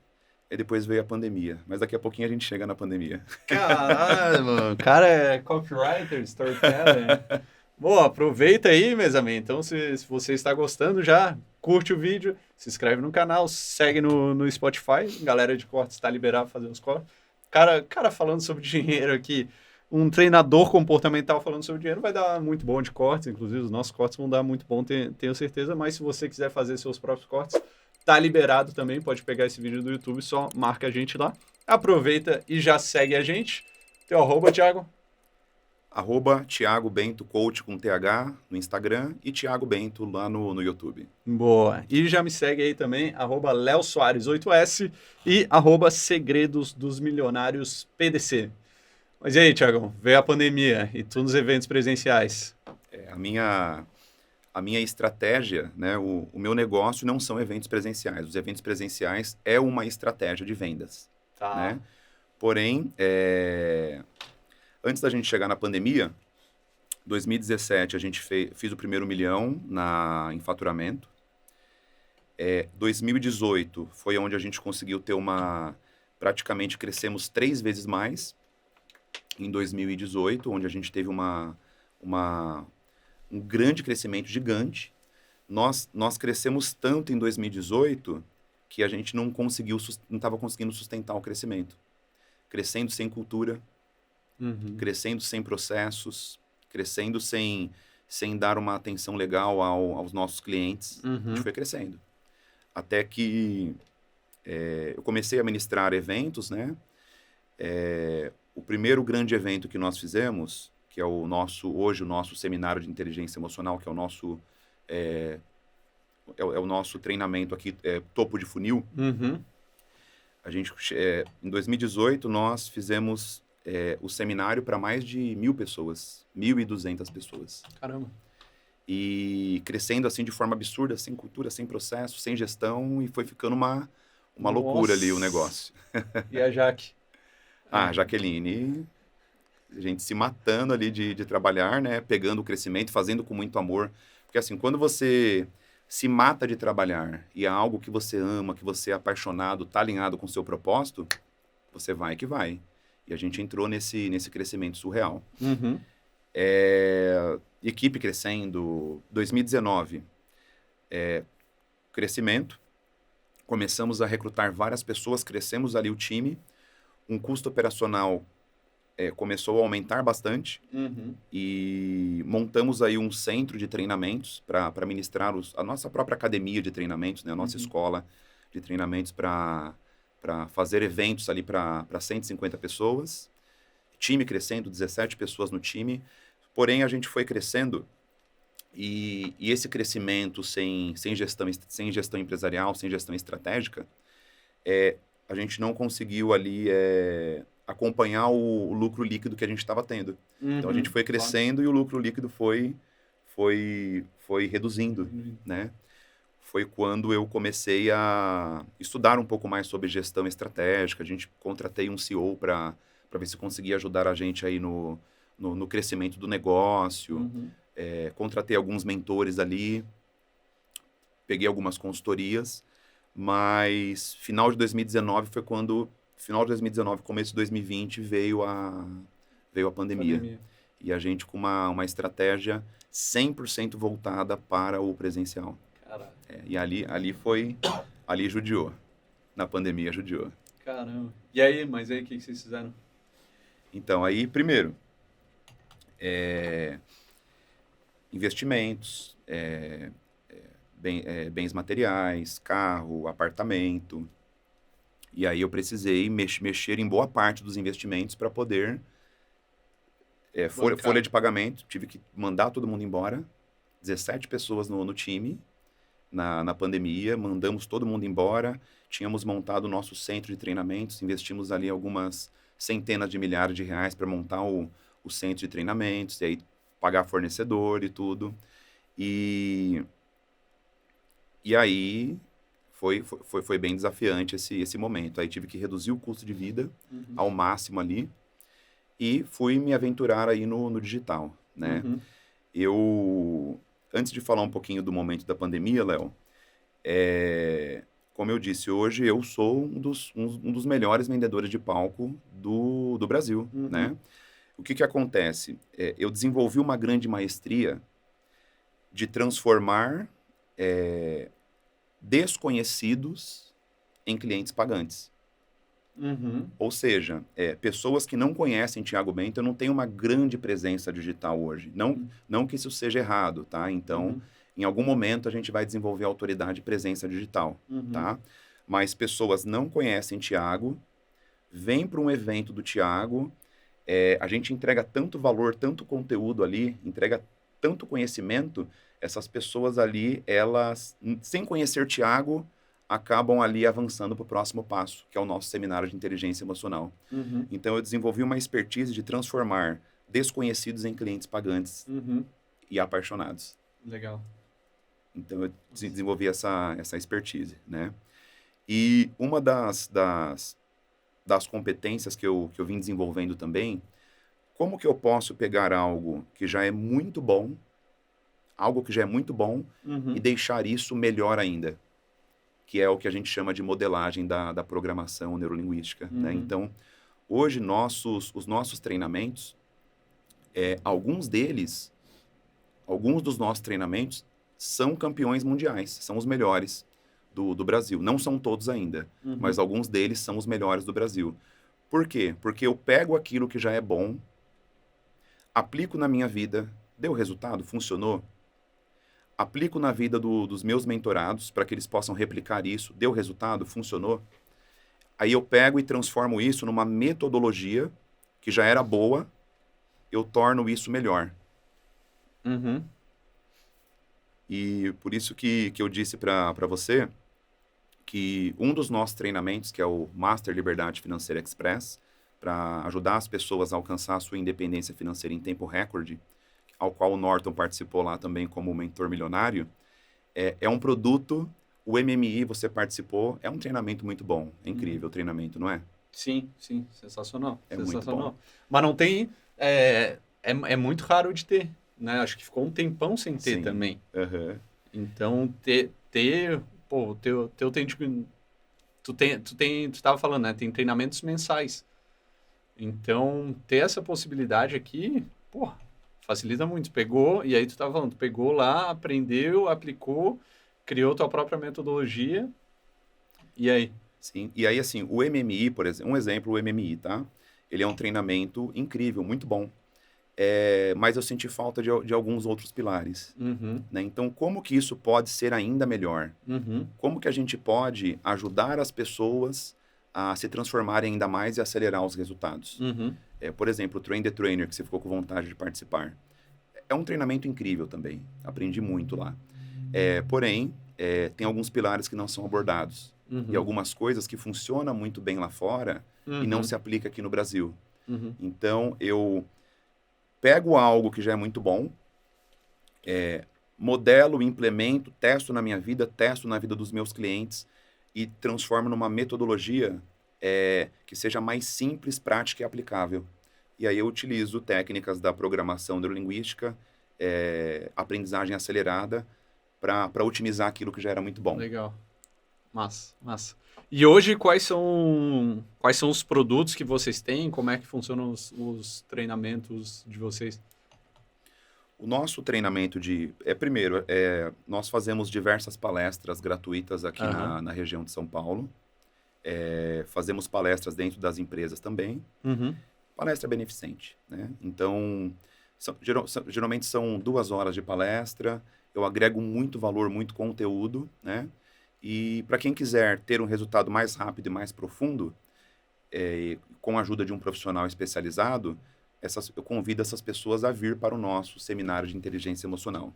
E depois veio a pandemia. Mas daqui a pouquinho a gente chega na pandemia. Caralho, mano. O cara é copywriter, storyteller. Bom, aproveita aí, meus amigos. Então, se você está gostando já, curte o vídeo, se inscreve no canal, segue no Spotify. Galera de cortes está liberado para fazer os cortes. Cara falando sobre dinheiro aqui. Um treinador comportamental falando sobre dinheiro vai dar muito bom de cortes. Inclusive, os nossos cortes vão dar muito bom, tenho certeza. Mas se você quiser fazer seus próprios cortes, tá liberado também, pode pegar esse vídeo do YouTube, só marca a gente lá. Aproveita e já segue a gente. Teu arroba, Thiago? Thiago Bento Coach com TH no Instagram e Thiago Bento lá no YouTube. Boa. E já me segue aí também, Léo Soares 8S e Segredos dos Milionários PDC. Mas e aí, Thiago, veio a pandemia e tu nos eventos presenciais? A minha estratégia, né, o meu negócio não são eventos presenciais. Os eventos presenciais é uma estratégia de vendas. Tá. Né? Porém, antes da gente chegar na pandemia, 2017 a gente fiz o primeiro 1 milhão em faturamento. 2018 foi onde a gente conseguiu ter praticamente crescemos 3 vezes mais. Em 2018, onde a gente teve um grande crescimento gigante. Nós crescemos tanto em 2018 que a gente não estava conseguindo sustentar o crescimento. Crescendo sem cultura, crescendo sem processos, crescendo sem dar uma atenção legal aos nossos clientes. A gente foi crescendo. Até que eu comecei a ministrar eventos, né? O primeiro grande evento que nós fizemos, que é hoje o nosso seminário de inteligência emocional, que é o nosso o nosso treinamento aqui, topo de funil. A gente, em 2018, nós fizemos o seminário para mais de 1.000 pessoas, 1.200 pessoas. Caramba. E crescendo assim de forma absurda, sem cultura, sem processo, sem gestão, e foi ficando uma loucura ali o negócio. E a Jaque? A Jaqueline, a gente se matando ali de trabalhar, né? Pegando o crescimento, fazendo com muito amor. Porque assim, quando você se mata de trabalhar e é algo que você ama, que você é apaixonado, tá alinhado com o seu propósito, você vai que vai. E a gente entrou nesse crescimento surreal. Equipe crescendo, 2019, crescimento. Começamos a recrutar várias pessoas, crescemos ali o time. Um custo operacional começou a aumentar bastante e montamos aí um centro de treinamentos para ministrar a nossa própria academia de treinamentos, né? A nossa escola de treinamentos para fazer eventos ali para 150 pessoas. Time crescendo, 17 pessoas no time. Porém, a gente foi crescendo e esse crescimento sem gestão empresarial, sem gestão estratégica, a gente não conseguiu ali acompanhar o lucro líquido que a gente estava tendo. Então, a gente foi crescendo e o lucro líquido foi reduzindo, né? Foi quando eu comecei a estudar um pouco mais sobre gestão estratégica. A gente contratei um CEO para ver se conseguia ajudar a gente aí no crescimento do negócio. Contratei alguns mentores ali, peguei algumas consultorias. Mas final de 2019 foi quando, começo de 2020, veio a pandemia. E a gente com uma estratégia 100% voltada para o presencial. Caralho. E ali judiou. Na pandemia judiou. Caramba. E aí, mas aí o que vocês fizeram? Então, aí, primeiro, investimentos, bens materiais, carro, apartamento. E aí eu precisei mexer em boa parte dos investimentos para poder... folha de pagamento, tive que mandar todo mundo embora. 17 pessoas no time, na pandemia, mandamos todo mundo embora. Tínhamos montado o nosso centro de treinamentos, investimos ali algumas centenas de milhares de reais para montar o centro de treinamentos, e aí pagar fornecedor e tudo. E aí foi bem desafiante esse momento. Aí tive que reduzir o custo de vida ao máximo ali e fui me aventurar aí no digital, né? Antes de falar um pouquinho do momento da pandemia, Léo, como eu disse, hoje eu sou um dos melhores vendedores de palco do Brasil, né? O que acontece? Eu desenvolvi uma grande maestria de transformar desconhecidos em clientes pagantes. Ou seja, pessoas que não conhecem Thiago Bento, eu não tenho uma grande presença digital hoje. Não que isso seja errado, tá? Então, em algum momento a gente vai desenvolver autoridade e presença digital, tá? Mas pessoas não conhecem Thiago, vêm para um evento do Thiago, a gente entrega tanto valor, tanto conteúdo ali, entrega tanto conhecimento, essas pessoas ali, elas, sem conhecer Thiago, acabam ali avançando para o próximo passo, que é o nosso seminário de inteligência emocional. Então, eu desenvolvi uma expertise de transformar desconhecidos em clientes pagantes e apaixonados. Legal. Então, eu desenvolvi essa expertise, né? E uma das competências que eu vim desenvolvendo também, como que eu posso pegar algo que já é muito bom, e deixar isso melhor ainda? Que é o que a gente chama de modelagem da programação neurolinguística, né? Então, hoje, os nossos treinamentos, alguns dos nossos treinamentos são campeões mundiais, são os melhores do Brasil. Não são todos ainda, mas alguns deles são os melhores do Brasil. Por quê? Porque eu pego aquilo que já é bom, aplico na minha vida, deu resultado, funcionou, aplico na vida dos meus mentorados para que eles possam replicar isso, deu resultado, funcionou. Aí eu pego e transformo isso numa metodologia que já era boa, eu torno isso melhor. E por isso que eu disse para você que um dos nossos treinamentos, que é o Master Liberdade Financeira Express, para ajudar as pessoas a alcançar a sua independência financeira em tempo recorde, ao qual o Norton participou lá também como mentor milionário, é um produto, o MMI você participou, é um treinamento muito bom, é incrível o treinamento, não é? Sim, sensacional. Sensacional. Muito bom. Mas não tem, é muito raro de ter, né? Acho que ficou um tempão sem ter também. Então, pô, tu estava falando, né? Tem treinamentos mensais. Então, ter essa possibilidade aqui, pô, facilita muito. Pegou, e aí tu estava falando, tu pegou lá, aprendeu, aplicou, criou tua própria metodologia, e aí? Sim, e aí assim, o MMI, por exemplo, um exemplo, o MMI, tá? Ele é um treinamento incrível, muito bom. Mas eu senti falta de alguns outros pilares, né? Então, como que isso pode ser ainda melhor? Como que a gente pode ajudar as pessoas a se transformarem ainda mais e acelerar os resultados? Por exemplo, o Train the Trainer, que você ficou com vontade de participar. É um treinamento incrível também. Aprendi muito lá. Porém, tem alguns pilares que não são abordados. E algumas coisas que funcionam muito bem lá fora e não se aplica aqui no Brasil. Então, eu pego algo que já é muito bom, modelo, implemento, testo na minha vida, testo na vida dos meus clientes e transformo numa metodologia que seja mais simples, prática e aplicável. E aí eu utilizo técnicas da programação neurolinguística, aprendizagem acelerada, para otimizar aquilo que já era muito bom. Legal. Massa. E hoje, quais são os produtos que vocês têm? Como é que funcionam os treinamentos de vocês? O nosso treinamento primeiro, nós fazemos diversas palestras gratuitas aqui Aham. na região de São Paulo. Fazemos palestras dentro das empresas também. Uhum. Palestra beneficente, né? Então, geralmente são 2 horas de palestra. Eu agrego muito valor, muito conteúdo, né? E para quem quiser ter um resultado mais rápido e mais profundo, com a ajuda de um profissional especializado, eu convido essas pessoas a vir para o nosso seminário de inteligência emocional,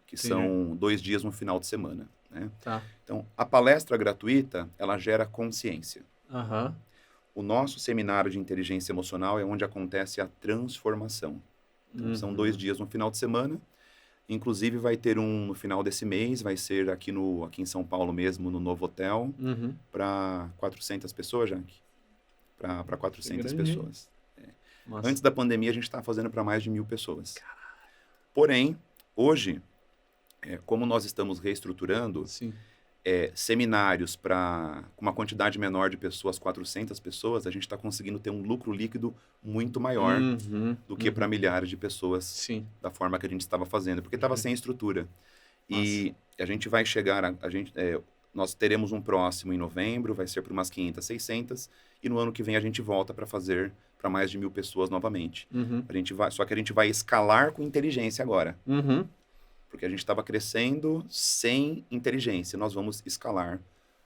que Entendi. são 2 dias no final de semana, né? Tá. Então, a palestra gratuita, ela gera consciência. Aham. O nosso seminário de inteligência emocional é onde acontece a transformação. Então, são 2 Uhum. dias no final de semana. Inclusive, vai ter um no final desse mês, vai ser aqui em São Paulo mesmo, no Novo Hotel, Uhum. para 400 pessoas, Jaque? Para 400 grande, hein? pessoas. Massa. Antes da pandemia, a gente está fazendo para mais de 1.000 pessoas. Porém, hoje, como nós estamos reestruturando, Sim. seminários com uma quantidade menor de pessoas, 400 pessoas, a gente está conseguindo ter um lucro líquido muito maior Uhum. do que para milhares de pessoas, Sim. da forma que a gente estava fazendo, porque estava sem estrutura. E a gente vai chegar, nós teremos um próximo em novembro, vai ser para umas 500, 600, e no ano que vem a gente volta para fazer para mais de 1.000 pessoas novamente. Uhum. Só que a gente vai escalar com inteligência agora. Uhum. Porque a gente estava crescendo sem inteligência. Nós vamos escalar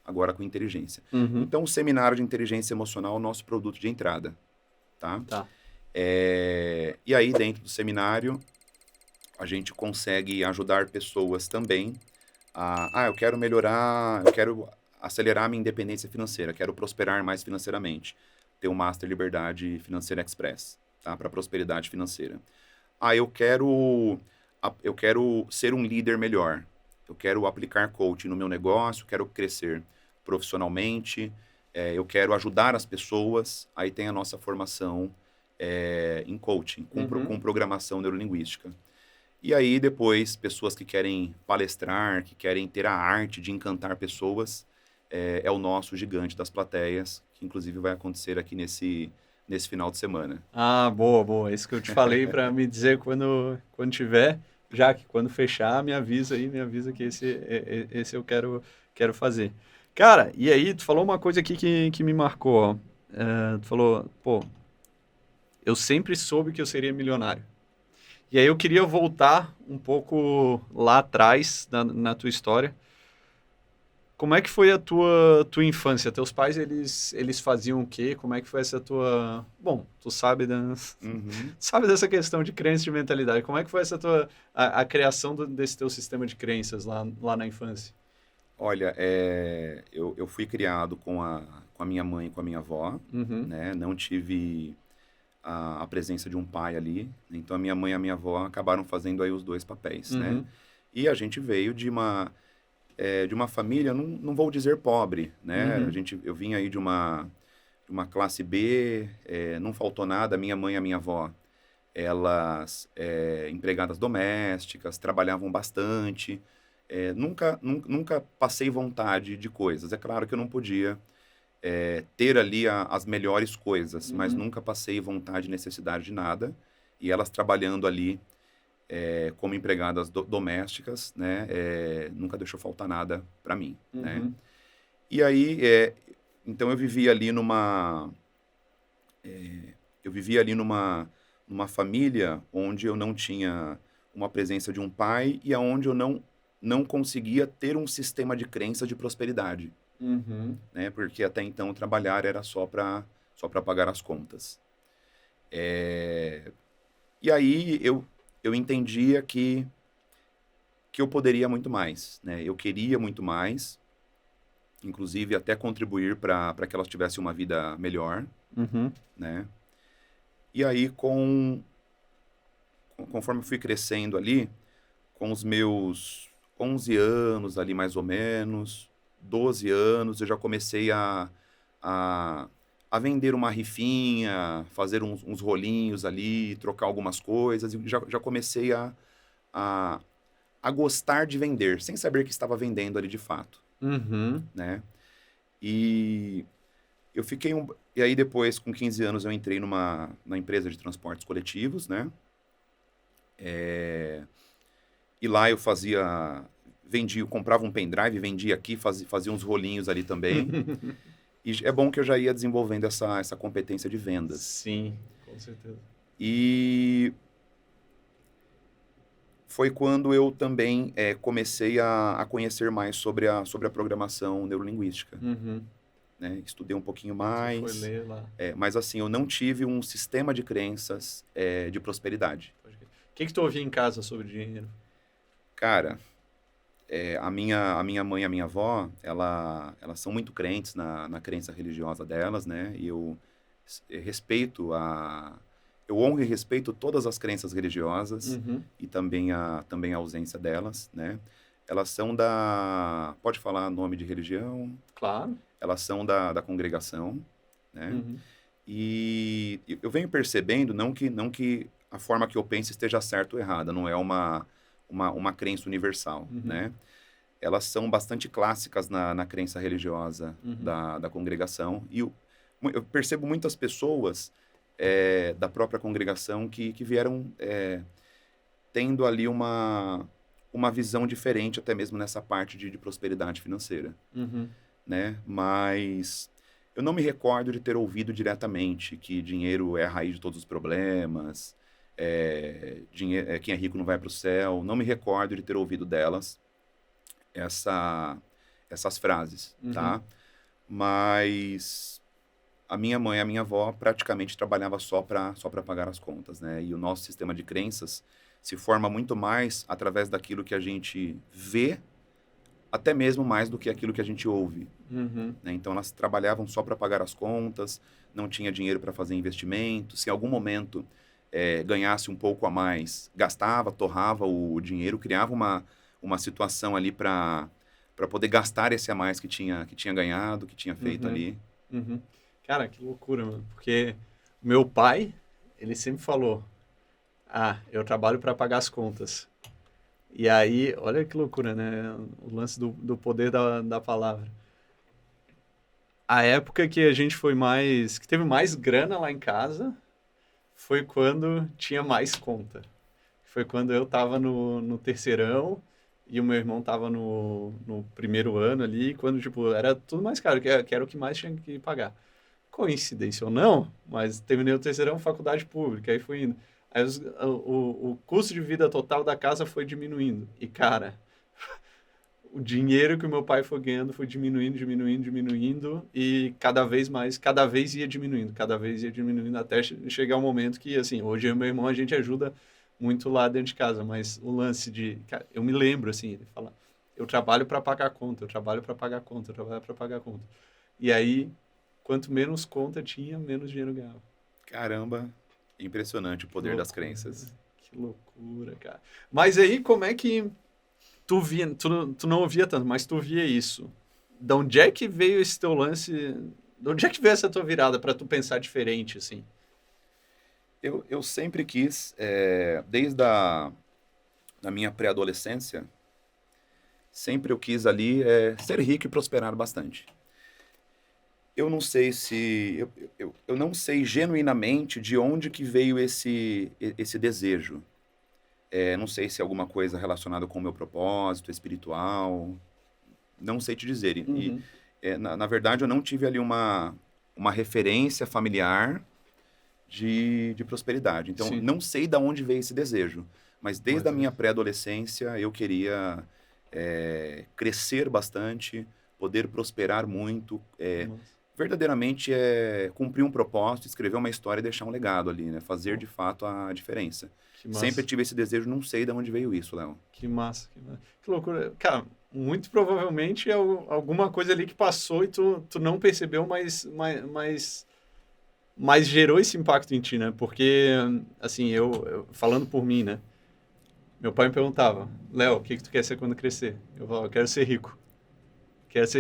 agora com inteligência. Uhum. Então, o seminário de inteligência emocional é o nosso produto de entrada, tá? Tá. E aí, dentro do seminário, a gente consegue ajudar pessoas também eu quero melhorar, eu quero acelerar minha independência financeira, quero prosperar mais financeiramente. Ter o Master Liberdade Financeira Express, tá? Para prosperidade financeira. Eu quero ser um líder melhor. Eu quero aplicar coaching no meu negócio, quero crescer profissionalmente, eu quero ajudar as pessoas. Aí tem a nossa formação em coaching, com programação neurolinguística. E aí depois, pessoas que querem palestrar, que querem ter a arte de encantar pessoas, é o nosso gigante das plateias, que inclusive vai acontecer aqui nesse final de semana. Ah, boa, boa. Isso que eu te falei para me dizer quando tiver, já que quando fechar, me avisa que esse eu quero fazer. Cara, e aí, tu falou uma coisa aqui que me marcou, ó. Tu falou, pô, eu sempre soube que eu seria milionário. E aí eu queria voltar um pouco lá atrás na tua história. Como é que foi a tua infância? Teus pais, eles faziam o quê? Como é que foi essa tua... Bom, tu sabe, sabe dessa questão de crença e de mentalidade. Como é que foi essa a criação desse teu sistema de crenças lá na infância? Olha, eu fui criado com a minha mãe e com a minha avó, né? Não tive a presença de um pai ali. Então, a minha mãe e a minha avó acabaram fazendo aí os 2 papéis, né? E a gente veio de uma família, não vou dizer pobre, né? Eu vim aí de uma classe B, não faltou nada. Minha mãe e a minha avó, elas empregadas domésticas, trabalhavam bastante. Nunca passei vontade de coisas. É claro que eu não podia ter ali as melhores coisas, mas nunca passei vontade e necessidade de nada. E elas trabalhando ali como empregadas domésticas, né? Nunca deixou faltar nada para mim, né? E aí, então eu vivia ali numa família onde eu não tinha uma presença de um pai e aonde eu não conseguia ter um sistema de crença de prosperidade, né? Porque até então trabalhar era só para pagar as contas. E aí eu entendia que eu poderia muito mais, né? Eu queria muito mais, inclusive até contribuir para que elas tivessem uma vida melhor, né? E aí, conforme eu fui crescendo ali, com os meus 11 anos ali mais ou menos, 12 anos, eu já comecei a vender uma rifinha, fazer uns rolinhos ali, trocar algumas coisas, e já comecei a gostar de vender, sem saber que estava vendendo ali de fato, né? E eu fiquei e aí depois, com 15 anos, eu entrei na empresa de transportes coletivos, né? E lá eu comprava um pendrive, vendia aqui, fazia uns rolinhos ali também. E é bom que eu já ia desenvolvendo essa competência de vendas. Sim, com certeza. E foi quando eu também comecei a conhecer mais sobre a programação neurolinguística. Né? Estudei um pouquinho mais. Você foi ler lá. Mas assim, eu não tive um sistema de crenças de prosperidade. O que tu ouvia em casa sobre dinheiro? Cara, a minha mãe e a minha avó, elas são muito crentes na crença religiosa delas, né? E eu respeito eu honro e respeito todas as crenças religiosas e também a ausência delas, né? Elas são pode falar nome de religião? Claro. Elas são da congregação, né? E eu venho percebendo, não que a forma que eu penso esteja certa ou errada, não é uma crença universal, né? Elas são bastante clássicas na crença religiosa da congregação. E eu percebo muitas pessoas da própria congregação que vieram tendo ali uma visão diferente, até mesmo nessa parte de prosperidade financeira, né? Mas eu não me recordo de ter ouvido diretamente que dinheiro é a raiz de todos os problemas, quem é rico não vai para o céu. Não me recordo de ter ouvido delas essas frases, tá? Mas a minha mãe e a minha avó praticamente trabalhava só para pagar as contas, né? E o nosso sistema de crenças se forma muito mais através daquilo que a gente vê, até mesmo mais do que aquilo que a gente ouve. Né? Então, elas trabalhavam só para pagar as contas, não tinha dinheiro para fazer investimentos. Se em algum momento ganhasse um pouco a mais, gastava, torrava o dinheiro, criava uma situação ali para poder gastar esse a mais que tinha ganhado, que tinha feito ali. Cara, que loucura, mano. Porque meu pai, ele sempre falou, eu trabalho para pagar as contas. E aí, olha que loucura, né? O lance do poder da palavra. A época que a gente que teve mais grana lá em casa, foi quando tinha mais conta. Foi quando eu tava no terceirão e o meu irmão tava no primeiro ano ali, quando, tipo, era tudo mais caro, que era o que mais tinha que pagar. Coincidência ou não, mas terminei o terceirão, faculdade pública, aí fui indo. Aí o custo de vida total da casa foi diminuindo. E, cara, o dinheiro que o meu pai foi ganhando foi diminuindo, e cada vez ia diminuindo, até chegar um momento que, assim, hoje eu e meu irmão, a gente ajuda muito lá dentro de casa, mas o lance cara, eu me lembro, assim, ele fala, eu trabalho para pagar conta, E aí, quanto menos conta tinha, menos dinheiro ganhava. Caramba, impressionante o poder das crenças. Que loucura, cara. Mas aí, como é que tu via, tu não ouvia tanto, mas tu via isso? De onde é que veio esse teu lance? De onde é que veio essa tua virada para tu pensar diferente, assim? Eu sempre quis, desde a minha pré-adolescência, sempre eu quis ali ser rico e prosperar bastante. Eu não sei eu não sei genuinamente de onde que veio esse desejo. Não sei se é alguma coisa relacionada com o meu propósito espiritual, não sei te dizer. Na verdade, eu não tive ali uma referência familiar de prosperidade. Então, não sei de onde veio esse desejo, mas desde a minha pré-adolescência eu queria crescer bastante, poder prosperar muito, verdadeiramente cumprir um propósito, escrever uma história e deixar um legado ali, né? Fazer de fato a diferença. Sempre tive esse desejo, não sei de onde veio isso, Léo. Que massa, que massa. Que loucura. Cara, muito provavelmente é alguma coisa ali que passou e tu não percebeu, mas gerou esse impacto em ti, né? Porque, assim, eu falando por mim, né? Meu pai me perguntava, Léo, o que tu quer ser quando crescer? Eu falava, eu quero ser rico.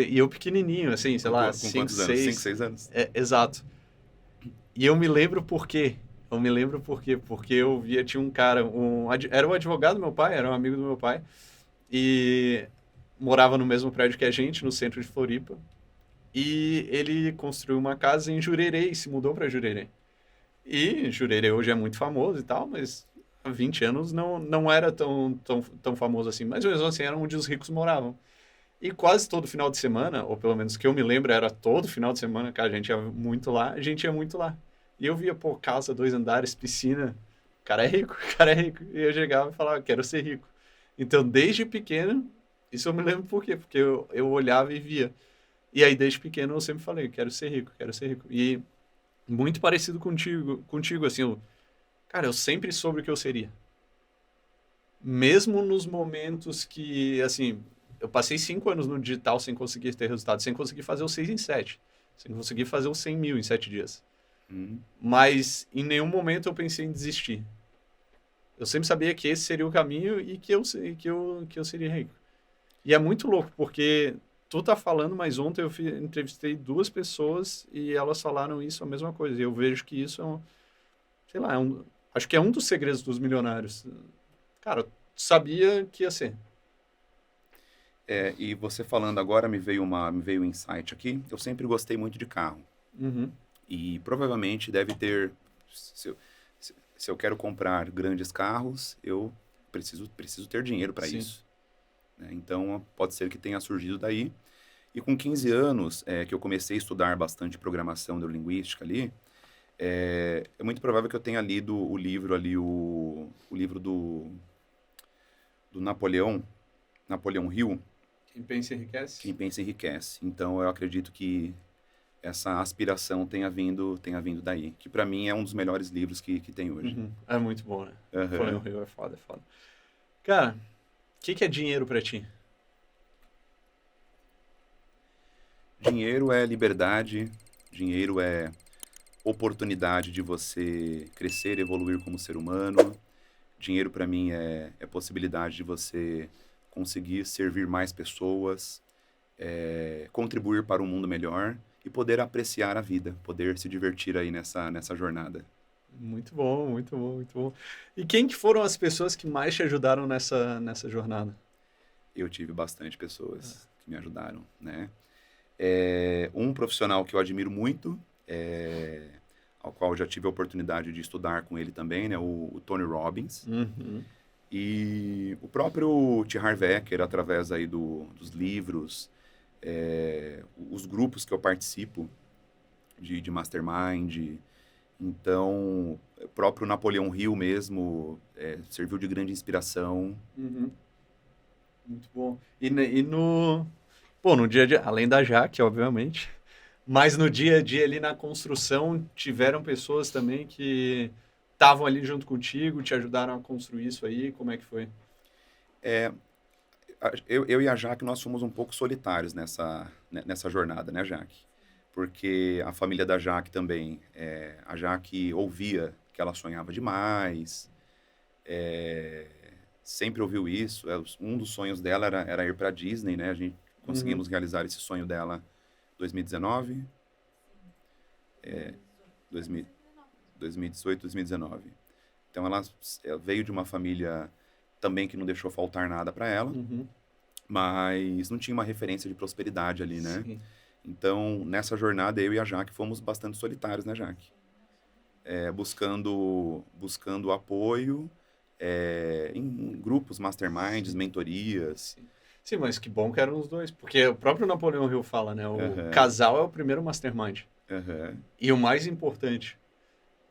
E eu pequenininho, assim, sei lá, 5, 6 anos. Exato. E eu me lembro por quê. Porque eu via, tinha um cara, era um advogado do meu pai, era um amigo do meu pai, e morava no mesmo prédio que a gente, no centro de Floripa. E ele construiu uma casa em Jurerê e se mudou para Jurerê. E Jurerê hoje é muito famoso e tal, mas há 20 anos não era tão famoso assim, mas mesmo assim era onde os ricos moravam. E quase todo final de semana, ou pelo menos que eu me lembro, era todo final de semana, cara, a gente ia muito lá, a gente ia muito lá. E eu via, pô, casa, 2 andares, piscina, o cara é rico, o cara é rico. E eu chegava e falava, quero ser rico. Então, desde pequeno, isso eu me lembro por quê? Porque eu olhava e via. E aí, desde pequeno, eu sempre falei, quero ser rico, quero ser rico. E muito parecido contigo assim, cara, eu sempre soube o que eu seria. Mesmo nos momentos que, assim, eu passei 5 anos no digital sem conseguir ter resultado, sem conseguir fazer o 6 em 7, sem conseguir fazer o 100 mil em 7 dias. Mas em nenhum momento eu pensei em desistir. Eu sempre sabia que esse seria o caminho e que eu seria rico. E é muito louco, porque tu tá falando, mas ontem eu entrevistei 2 pessoas e elas falaram isso, a mesma coisa. E eu vejo que isso é sei lá, acho que é um dos segredos dos milionários. Cara, eu sabia que ia ser. E você falando agora, me veio um insight aqui. Eu sempre gostei muito de carro. Uhum. E provavelmente deve ter... Se eu quero comprar grandes carros, eu preciso ter dinheiro para isso. Né? Então, pode ser que tenha surgido daí. E com 15 anos, que eu comecei a estudar bastante programação neurolinguística ali, é muito provável que eu tenha lido o livro ali, o livro do Napoleão Hill. Quem pensa enriquece? Quem pensa enriquece. Então, eu acredito que essa aspiração tenha vindo daí. Que, para mim, é um dos melhores livros que tem hoje. Uhum. É muito bom, né? Uhum. Napoleão Hill é foda, é foda. Cara, o que é dinheiro para ti? Dinheiro é liberdade, dinheiro é oportunidade de você crescer, evoluir como ser humano. Dinheiro, para mim, é possibilidade de você conseguir servir mais pessoas, contribuir para um mundo melhor e poder apreciar a vida, poder se divertir aí nessa jornada. Muito bom, muito bom, muito bom. E quem que foram as pessoas que mais te ajudaram nessa jornada? Eu tive bastante pessoas que me ajudaram, né? Um profissional que eu admiro muito, ao qual eu já tive a oportunidade de estudar com ele também, né? O Tony Robbins. Uhum. E o próprio T. Harv Eker, através aí dos livros, os grupos que eu participo de Mastermind. Então, o próprio Napoleão Hill mesmo serviu de grande inspiração. Uhum. Muito bom. E no dia a dia, além da Jaque, obviamente, mas no dia a dia ali na construção, tiveram pessoas também que estavam ali junto contigo, te ajudaram a construir isso aí? Como é que foi? Eu e a Jaque, nós fomos um pouco solitários nessa jornada, né, Jaque? Porque a família da Jaque também, a Jaque ouvia que ela sonhava demais, sempre ouviu isso. Um dos sonhos dela era ir para Disney, né? A gente conseguimos realizar esse sonho dela em 2019, 2018, 2019. Então, ela veio de uma família também que não deixou faltar nada para ela, mas não tinha uma referência de prosperidade ali, né? Sim. Então, nessa jornada, eu e a Jaque fomos bastante solitários, né, Jaque? Buscando apoio em grupos, masterminds, mentorias. Sim, mas que bom que eram os dois, porque o próprio Napoleão Hill fala, né? O casal é o primeiro mastermind. E o mais importante,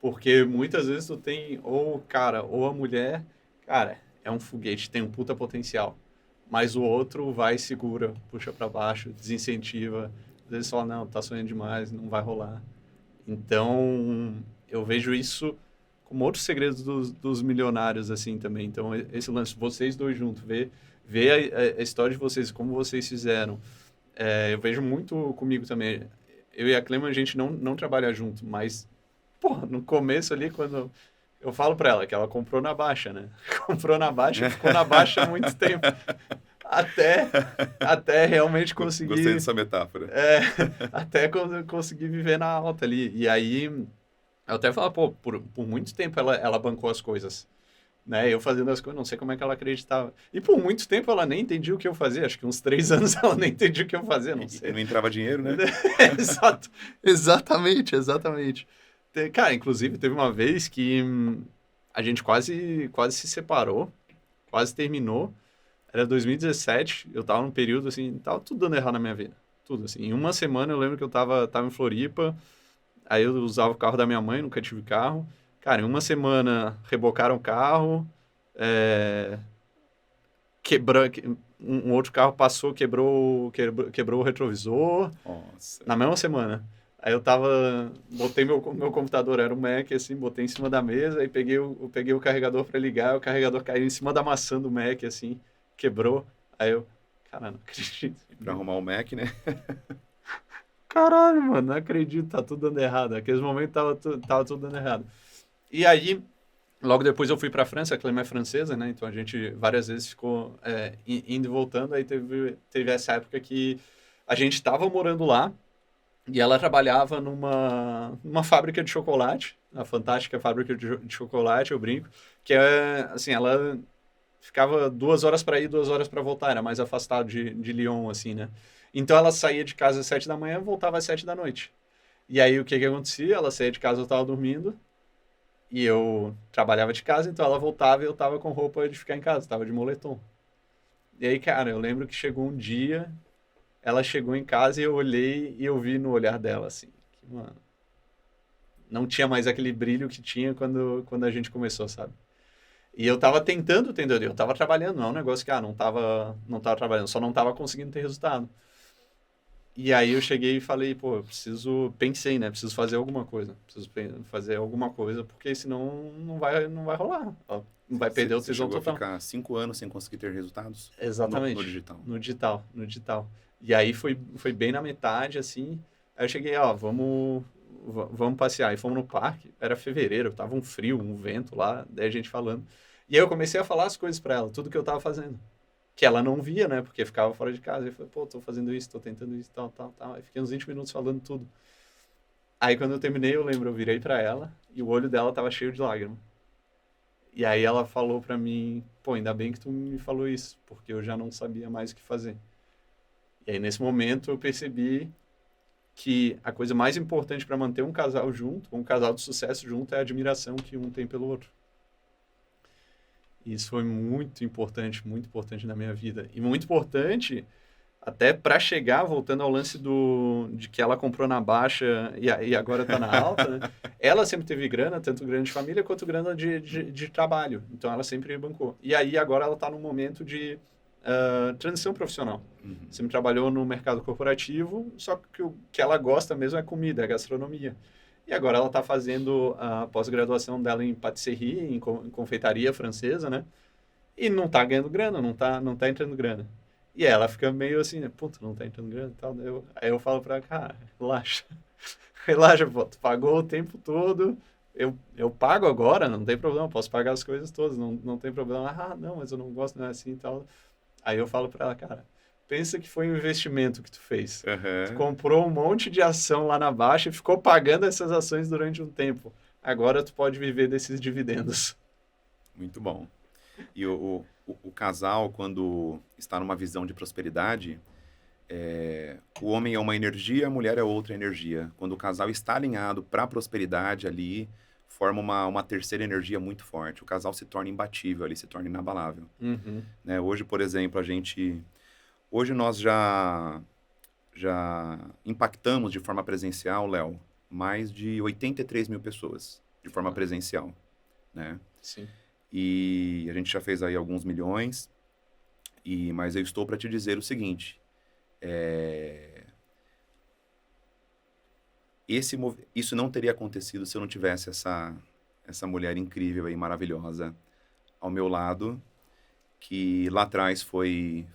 porque muitas vezes tu tem ou o cara ou a mulher, cara, é um foguete, tem um puta potencial, mas o outro vai e segura, puxa para baixo, desincentiva, às vezes fala, não, tá sonhando demais, não vai rolar. Então, eu vejo isso como outros segredos dos milionários, assim, também. Então, esse lance, vocês dois juntos, ver a história de vocês, como vocês fizeram. Eu vejo muito comigo também. Eu e a Clema, a gente não trabalha junto, mas, pô, no começo ali, quando eu falo pra ela que ela comprou na baixa, né? Comprou na baixa, ficou na baixa há muito tempo. Até realmente conseguir... Gostei dessa metáfora. Até conseguir viver na alta ali. E aí, eu até falo, pô, por muito tempo ela bancou as coisas. Né? Eu fazendo as coisas, não sei como é que ela acreditava. E por muito tempo ela nem entendia o que eu fazia. Acho que uns 3 anos ela nem entendia o que eu fazia, não sei. E não entrava dinheiro, né? Exatamente. Cara, inclusive teve uma vez que a gente quase se separou, quase terminou. Era 2017, eu tava num período, assim, tava tudo dando errado na minha vida. Tudo, assim. Em uma semana eu lembro que eu tava em Floripa, aí eu usava o carro da minha mãe, nunca tive carro. Cara, em uma semana rebocaram o carro, é, quebrou, um outro carro passou, quebrou o retrovisor, Nossa. na mesma semana. Aí botei meu computador, era um Mac, assim, botei em cima da mesa, aí peguei o carregador para ligar, o carregador caiu em cima da maçã do Mac, assim, quebrou. Aí eu, cara, não acredito. Pra arrumar o Mac, né? Caralho, mano, não acredito, tá tudo dando errado. Naqueles momentos tava tudo dando errado. E aí, logo depois eu fui pra França, a Clem é francesa, né? Então a gente várias vezes ficou indo e voltando. Aí teve essa época que a gente tava morando lá e ela trabalhava numa fábrica de chocolate, a fantástica fábrica de chocolate, eu brinco, que assim, ela ficava 2 horas para ir, 2 horas para voltar, era mais afastado de Lyon, assim, né? Então ela saía de casa às 7 da manhã, voltava às 7 da noite. E aí o que acontecia? Ela saía de casa, eu tava dormindo, e eu trabalhava de casa, então ela voltava e eu tava com roupa de ficar em casa, tava de moletom. E aí, cara, eu lembro que chegou um dia, ela chegou em casa e eu olhei e eu vi no olhar dela, assim, que, mano, não tinha mais aquele brilho que tinha quando a gente começou, sabe? E eu tava tentando, entendeu? Eu tava trabalhando, não é um negócio que, não tava trabalhando, só não tava conseguindo ter resultado. E aí eu cheguei e falei, pô, pensei, né? Preciso fazer alguma coisa. Fazer alguma coisa, porque senão não vai rolar. Ó, não vai perder o Você tesão chegou total. a ficar 5 anos sem conseguir ter resultados? Exatamente. No digital. No digital. E aí foi bem na metade, assim. Aí eu cheguei, ó, vamos passear. E fomos no parque. Era fevereiro, tava um frio, um vento lá, daí a gente falando. E aí eu comecei a falar as coisas pra ela, tudo que eu tava fazendo. Que ela não via, né? Porque ficava fora de casa. E eu falei, pô, tô fazendo isso, tô tentando isso, tal, tal, tal. Aí fiquei uns 20 minutos falando tudo. Aí quando eu terminei, eu lembro, eu virei pra ela e o olho dela tava cheio de lágrimas. E aí ela falou pra mim, pô, ainda bem que tu me falou isso, porque eu já não sabia mais o que fazer. E aí nesse momento eu percebi que a coisa mais importante para manter um casal junto, um casal de sucesso junto, é a admiração que um tem pelo outro. E isso foi muito importante na minha vida. E muito importante até para chegar, voltando ao lance de que ela comprou na baixa e agora está na alta, né? Ela sempre teve grana, tanto grana de família quanto grana de trabalho. Então ela sempre bancou. E aí agora ela está num momento de transição profissional. Sempre trabalhou no mercado corporativo, só que o que ela gosta mesmo é comida, é gastronomia. E agora ela está fazendo a pós-graduação dela em patisserie, em confeitaria francesa, né? E não está ganhando grana, não tá entrando grana. E ela fica meio assim, né? Puta, não tá entrando grana e tal. Aí eu falo pra ela, cara, relaxa. Relaxa, pô, tu pagou o tempo todo, eu pago agora, não tem problema, posso pagar as coisas todas, não tem problema. Ah, não, mas eu não gosto, não é assim e tal. Aí eu falo pra ela, cara, pensa que foi um investimento que tu fez. Tu comprou um monte de ação lá na baixa e ficou pagando essas ações durante um tempo. Agora tu pode viver desses dividendos. Muito bom. E o casal, quando está numa visão de prosperidade, o homem é uma energia, a mulher é outra energia. Quando o casal está alinhado para a prosperidade ali, forma uma terceira energia muito forte. O casal se torna imbatível ali, se torna inabalável. Uhum. Né? Hoje, por exemplo, hoje nós já impactamos de forma presencial, Léo, mais de 83 mil pessoas de forma presencial, né? Sim. E a gente já fez aí alguns milhões, mas eu estou para te dizer o seguinte, isso não teria acontecido se eu não tivesse essa mulher incrível e maravilhosa ao meu lado, que lá atrás foi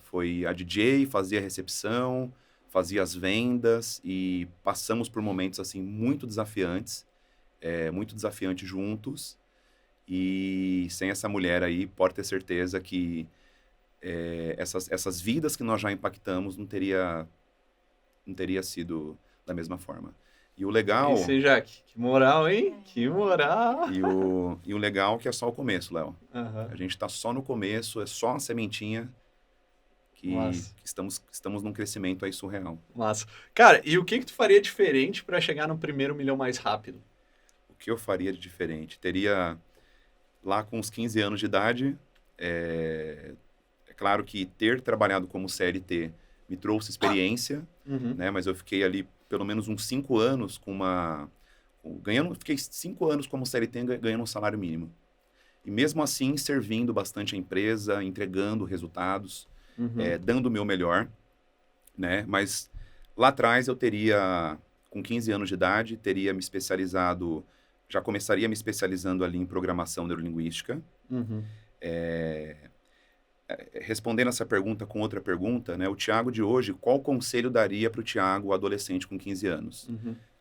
a DJ, fazia a recepção, fazia as vendas e passamos por momentos assim muito desafiantes juntos. E sem essa mulher aí, pode ter certeza que essas vidas que nós já impactamos não teria sido da mesma forma. E o legal... Isso, Jaque. Que moral, hein? Que moral! E o legal é que é só o começo, Léo. Uhum. A gente está só no começo, é só uma sementinha que estamos num crescimento aí surreal. Massa. Cara, e o que tu faria diferente para chegar no primeiro milhão mais rápido? O que eu faria de diferente? Teria lá com os 15 anos de idade, é claro que ter trabalhado como CLT me trouxe experiência, né? Mas eu fiquei ali pelo menos uns 5 anos fiquei 5 anos como CLT ganhando um salário mínimo. E mesmo assim, servindo bastante a empresa, entregando resultados, dando o meu melhor, né? Mas lá atrás eu teria, com 15 anos de idade, teria me especializado, já começaria me especializando ali em programação neurolinguística. Respondendo essa pergunta com outra pergunta, né? O Thiago de hoje, qual conselho daria para o Thiago, o adolescente com 15 anos?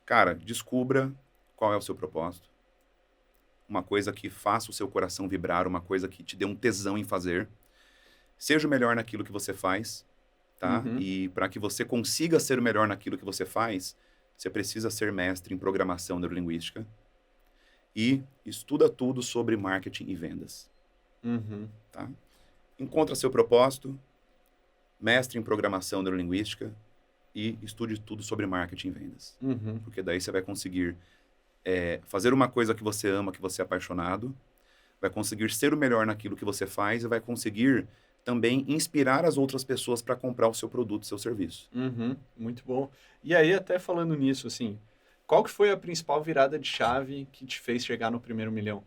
Cara, descubra qual é o seu propósito. Uma coisa que faça o seu coração vibrar, uma coisa que te dê um tesão em fazer. Seja o melhor naquilo que você faz, tá? E para que você consiga ser o melhor naquilo que você faz, você precisa ser mestre em programação neurolinguística e estuda tudo sobre marketing e vendas, tá? Encontra seu propósito, mestre em programação neurolinguística e estude tudo sobre marketing e vendas. Porque daí você vai conseguir fazer uma coisa que você ama, que você é apaixonado, vai conseguir ser o melhor naquilo que você faz e vai conseguir também inspirar as outras pessoas para comprar o seu produto, o seu serviço. Muito bom. E aí, até falando nisso, assim, qual que foi a principal virada de chave que te fez chegar no primeiro milhão?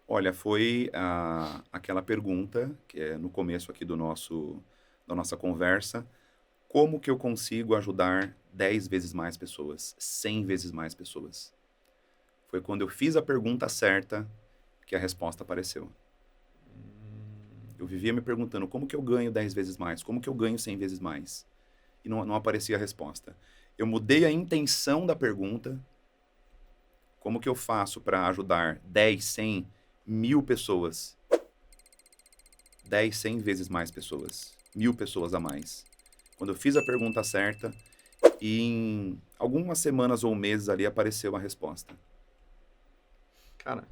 Olha, foi aquela pergunta, que é no começo aqui da nossa conversa, como que eu consigo ajudar 10 vezes mais pessoas, 100 vezes mais pessoas? Foi quando eu fiz a pergunta certa que a resposta apareceu. Eu vivia me perguntando, como que eu ganho 10 vezes mais? Como que eu ganho 100 vezes mais? E não aparecia a resposta. Eu mudei a intenção da pergunta, como que eu faço para ajudar 10, 100, 1000 pessoas? 10, 100 vezes mais pessoas. 1000 pessoas a mais. Quando eu fiz a pergunta certa, e em algumas semanas ou meses ali apareceu a resposta. Cara,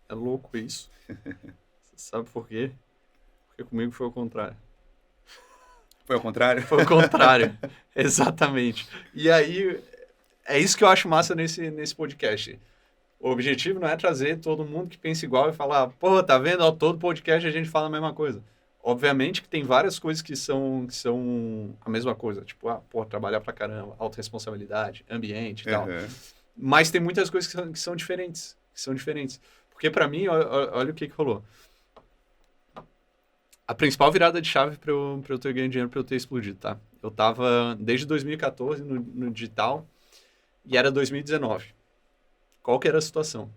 é louco isso. Você sabe por quê? Porque comigo foi o contrário. Foi ao contrário? Foi o contrário, exatamente. E aí, é isso que eu acho massa nesse podcast. O objetivo não é trazer todo mundo que pensa igual e falar, pô, tá vendo? Ó, todo podcast a gente fala a mesma coisa. Obviamente que tem várias coisas que são a mesma coisa. Tipo, trabalhar pra caramba, autorresponsabilidade, ambiente e tal. Mas tem muitas coisas que são diferentes. Porque pra mim, olha o que rolou. A principal virada de chave para eu ter ganho dinheiro, para eu ter explodido, tá? Eu tava desde 2014 no digital e era 2019. Qual que era a situação?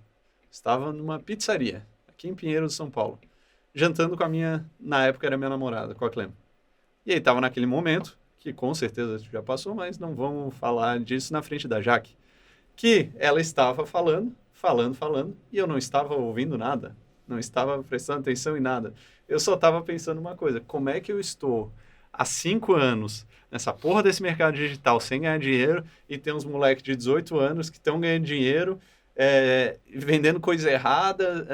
Estava numa pizzaria, aqui em Pinheiros, São Paulo, jantando com na época era minha namorada, com a Clem. E aí tava naquele momento, que com certeza já passou, mas não vamos falar disso na frente da Jaque, que ela estava falando, e eu não estava ouvindo nada, não estava prestando atenção em nada. Eu só estava pensando uma coisa, como é que eu estou há 5 anos nessa porra desse mercado digital sem ganhar dinheiro e tem uns moleques de 18 anos que estão ganhando dinheiro, vendendo coisa errada,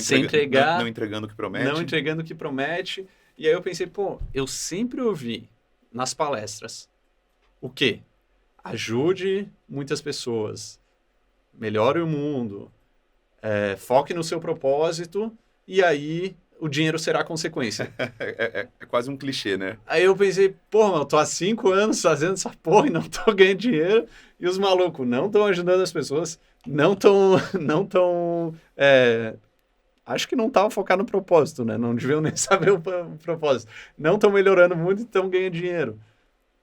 sem entregar, não entregando o que promete. Não entregando o que promete. E aí eu pensei, pô, eu sempre ouvi nas palestras o quê? Ajude muitas pessoas, melhore o mundo, foque no seu propósito e aí o dinheiro será consequência. É quase um clichê, né? Aí eu pensei, porra, eu tô há 5 anos fazendo essa porra e não tô ganhando dinheiro. E os malucos não estão ajudando as pessoas, não estão... acho que não estavam focados no propósito, né? Não deviam nem saber o propósito. Não estão melhorando muito e estão ganhando dinheiro.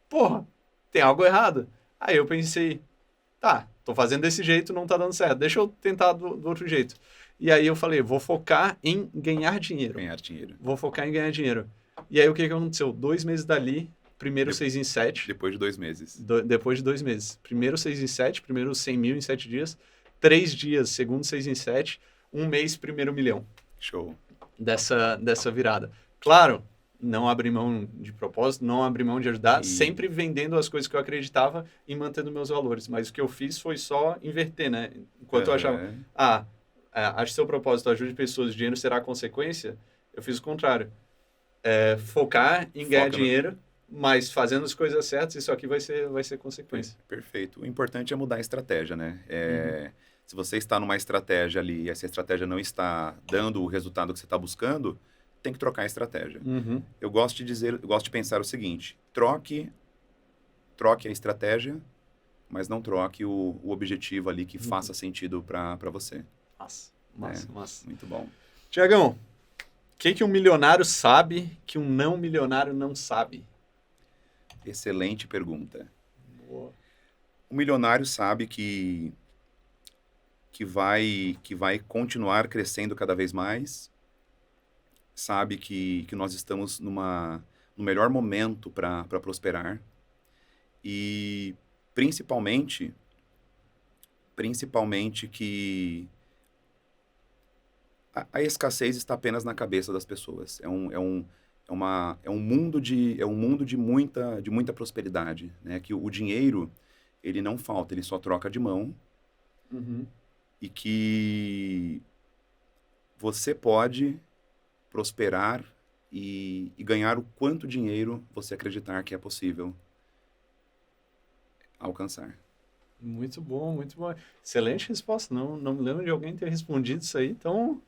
Porra, tem algo errado. Aí eu pensei, tá, tô fazendo desse jeito, não tá dando certo. Deixa eu tentar do outro jeito. E aí eu falei, vou focar em ganhar dinheiro. Vou focar em ganhar dinheiro. E aí o que aconteceu? 2 meses dali, primeiro 6 em 7. Depois de 2 meses. Depois de 2 meses. Primeiro 6 em 7, primeiro 100 mil em 7 dias. 3 dias, segundo 6 em 7. 1 mês, primeiro 1 milhão. Show. Dessa virada. Claro, não abri mão de propósito, não abri mão de ajudar, sempre vendendo as coisas que eu acreditava e mantendo meus valores. Mas o que eu fiz foi só inverter, né? Enquanto eu achava, acho que seu propósito ajude pessoas, dinheiro será a consequência, eu fiz o contrário. Focar em ganhar dinheiro, mas fazendo as coisas certas, isso aqui vai ser consequência. Perfeito. O importante é mudar a estratégia, né? Se você está numa estratégia ali e essa estratégia não está dando o resultado que você está buscando, tem que trocar a estratégia. Uhum. Eu gosto de pensar o seguinte: troque a estratégia, mas não troque o objetivo ali que faça sentido para você. Massa. Muito bom. Tiagão, o que um milionário sabe que um não milionário não sabe? Excelente pergunta. Boa. O milionário sabe que vai continuar crescendo cada vez mais, sabe que nós estamos no melhor momento para prosperar e principalmente que a escassez está apenas na cabeça das pessoas. É um mundo de muita prosperidade, né? Que o dinheiro, ele não falta, ele só troca de mão. Uhum. E que você pode prosperar e ganhar o quanto dinheiro você acreditar que é possível alcançar. Muito bom, muito bom. Excelente resposta. Não me lembro de alguém ter respondido isso aí tão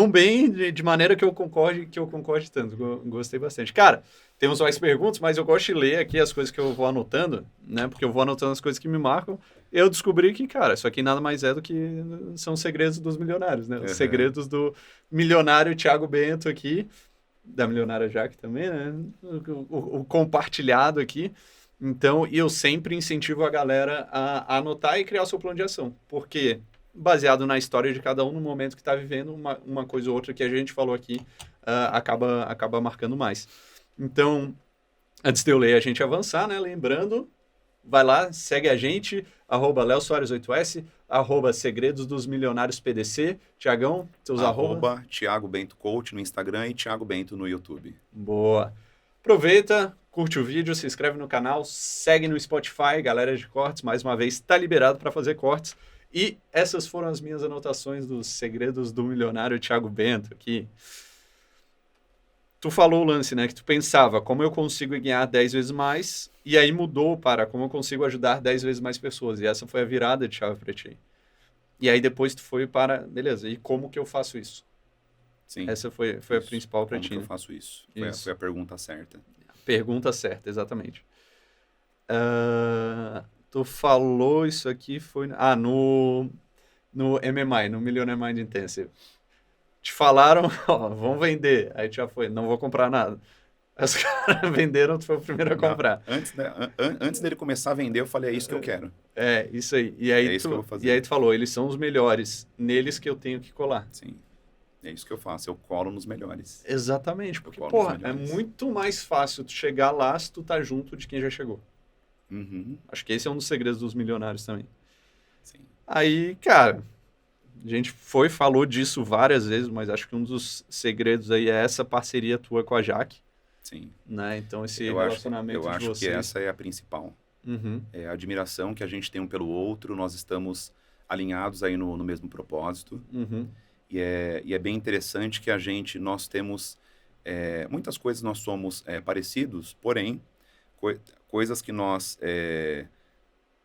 bem, de maneira que eu concorde tanto. Gostei bastante. Cara, temos mais perguntas, mas eu gosto de ler aqui as coisas que eu vou anotando, né? Porque eu vou anotando as coisas que me marcam. Eu descobri que, cara, isso aqui nada mais é do que são segredos dos milionários, né? Os segredos do milionário Thiago Bento aqui, da milionária Jaque também, né? O compartilhado aqui. Então, eu sempre incentivo a galera a anotar e criar o seu plano de ação. Porque, baseado na história de cada um, no momento que está vivendo, uma coisa ou outra que a gente falou aqui acaba marcando mais. Então, antes de eu ler a gente avançar, né? Lembrando, vai lá, segue a gente, @LeoSoares8S, @Segredos dos Milionários PDC. Tiagão, seus arroba? Thiago Bento Coach no Instagram e Thiago Bento no YouTube. Boa. Aproveita, curte o vídeo, se inscreve no canal, segue no Spotify, galera de cortes, mais uma vez, está liberado para fazer cortes. E essas foram as minhas anotações dos segredos do milionário Thiago Bento aqui. Tu falou o lance, né? Que tu pensava como eu consigo ganhar 10 vezes mais, e aí mudou para como eu consigo ajudar 10 vezes mais pessoas. E essa foi a virada de chave para ti. E aí depois tu foi para, beleza, e como que eu faço isso? Sim. Essa foi a principal para ti. Como que eu faço isso? Foi a pergunta certa. Pergunta certa, exatamente. Tu falou isso aqui, foi... no MMI, no Millionaire Mind Intensive. Te falaram, ó, vão vender. Aí tu já foi, não vou comprar nada. Os caras venderam, tu foi o primeiro a comprar. Antes dele começar a vender, eu falei, é isso que eu quero. É, isso aí. E aí, isso que eu vou fazer. E aí tu falou, eles são os melhores, neles que eu tenho que colar. Sim. É isso que eu faço, eu colo nos melhores. Exatamente, porque, porra, é muito mais fácil tu chegar lá se tu tá junto de quem já chegou. Uhum. Acho que esse é um dos segredos dos milionários também. Sim. Aí, cara, a gente falou disso várias vezes, mas acho que um dos segredos aí é essa parceria tua com a Jaque. Sim. Né? Então, esse relacionamento de vocês. Eu acho que essa é a principal. Uhum. É a admiração que a gente tem um pelo outro, nós estamos alinhados aí no mesmo propósito. Uhum. E é bem interessante que nós temos, muitas coisas nós somos parecidos, porém, coisas que nós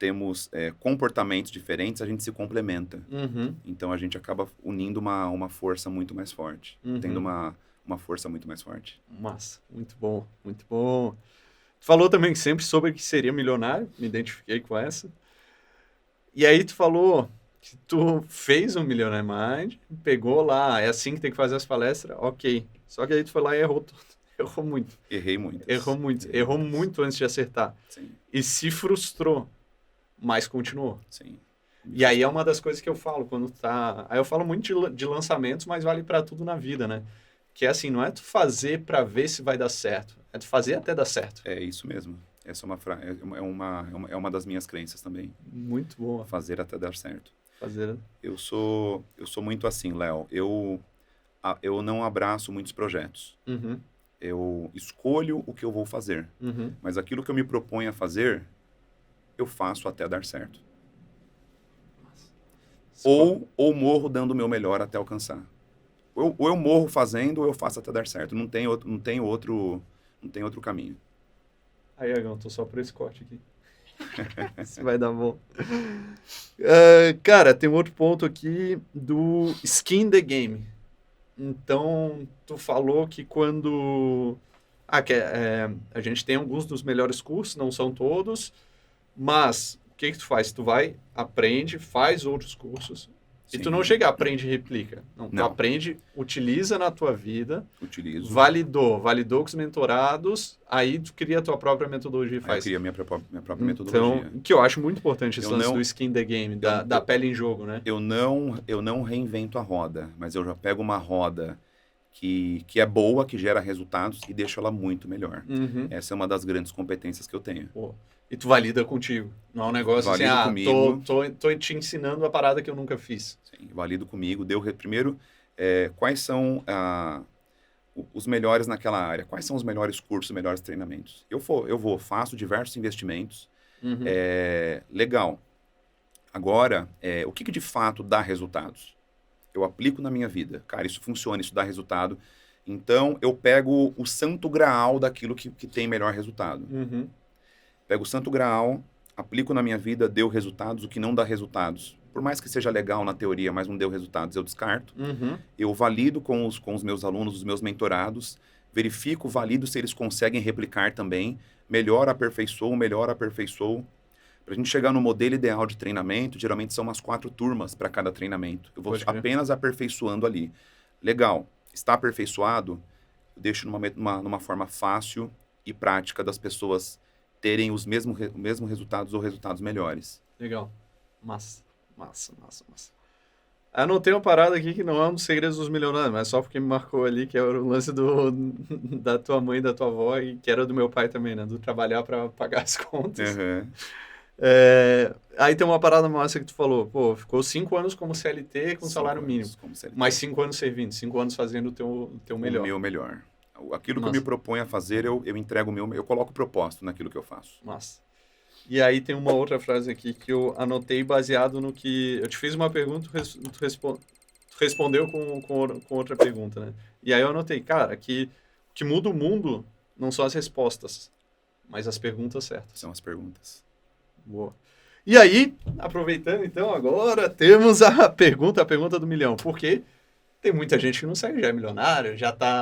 temos comportamentos diferentes, a gente se complementa. Uhum. Então, a gente acaba unindo uma força muito mais forte, tendo uma força muito mais forte. Massa, muito bom, muito bom. Tu falou também sempre sobre que seria milionário, me identifiquei com essa. E aí tu falou que tu fez um Millionaire Mind, pegou lá, é assim que tem que fazer as palestras, ok. Só que aí tu foi lá e errou tudo. Errou muito. Errei muito. Errou muito antes de acertar. Sim. E se frustrou, mas continuou. Sim. E aí é uma das coisas que eu falo quando tá... Aí eu falo muito de lançamentos, mas vale para tudo na vida, né? Que é assim, não é tu fazer para ver se vai dar certo, é tu fazer até dar certo. É isso mesmo. Essa é uma das minhas crenças também. Muito boa. Fazer até dar certo. Fazer. Eu sou muito assim, Léo. Eu não abraço muitos projetos. Uhum. Eu escolho o que eu vou fazer. Uhum. Mas aquilo que eu me proponho a fazer, eu faço até dar certo. Ou morro dando o meu melhor até alcançar. Ou eu morro fazendo, ou eu faço até dar certo. Não tem outro caminho. Aí, Agão, tô só por esse corte aqui. Isso vai dar bom. Cara, tem um outro ponto aqui do skin the game. Então, tu falou que quando... a gente tem alguns dos melhores cursos, não são todos, mas o que tu faz? Tu vai, aprende, faz outros cursos, e tu não chega, aprende e replica. Não, tu aprende, utiliza na tua vida, validou com os mentorados, aí tu cria a tua própria metodologia e faz. Eu crio a minha própria metodologia. Então, que eu acho muito importante esse lance do skin the game, da pele em jogo, né? Eu não reinvento a roda, mas eu já pego uma roda que é boa, que gera resultados e deixo ela muito melhor. Essa é uma das grandes competências que eu tenho. Pô. E tu valida contigo. Não é um negócio assim, comigo. Tô te ensinando a parada que eu nunca fiz. Sim, valido comigo. Primeiro, quais são os melhores naquela área? Quais são os melhores cursos, os melhores treinamentos? Eu faço diversos investimentos. Legal. Agora, o que de fato dá resultados? Eu aplico na minha vida. Cara, isso funciona, isso dá resultado. Então, eu pego o santo graal daquilo que tem melhor resultado. Pego o santo graal, aplico na minha vida, deu resultados. O que não dá resultados, por mais que seja legal na teoria, mas não deu resultados, eu descarto. Eu valido com os meus alunos, os meus mentorados, verifico, valido se eles conseguem replicar também, melhor aperfeiçoo. Para a gente chegar no modelo ideal de treinamento, geralmente são umas 4 turmas para cada treinamento. Eu vou apenas aperfeiçoando ali. Legal, está aperfeiçoado, eu deixo numa forma fácil e prática das pessoas terem os mesmos resultados ou resultados melhores. Legal. Massa. Anotei uma parada aqui que não é um dos segredos dos milionários, mas só porque me marcou ali, que era o lance da tua mãe e da tua avó, e que era do meu pai também, né? Do trabalhar para pagar as contas. Aí tem uma parada massa que tu falou, pô, ficou 5 anos como CLT com salário mínimo, mais 5 anos servindo, 5 anos fazendo o teu melhor. O meu melhor. Aquilo que eu me proponho a fazer, eu entrego o meu, eu coloco propósito naquilo que eu faço. Massa. E aí tem uma outra frase aqui que eu anotei baseado no que... Eu te fiz uma pergunta, tu respondeu com outra pergunta, né? E aí eu anotei, cara, que o que muda o mundo não são as respostas, mas as perguntas certas. São as perguntas. Boa. E aí, aproveitando então agora, temos a pergunta do milhão. Por quê? Tem muita gente que não segue, já é milionário,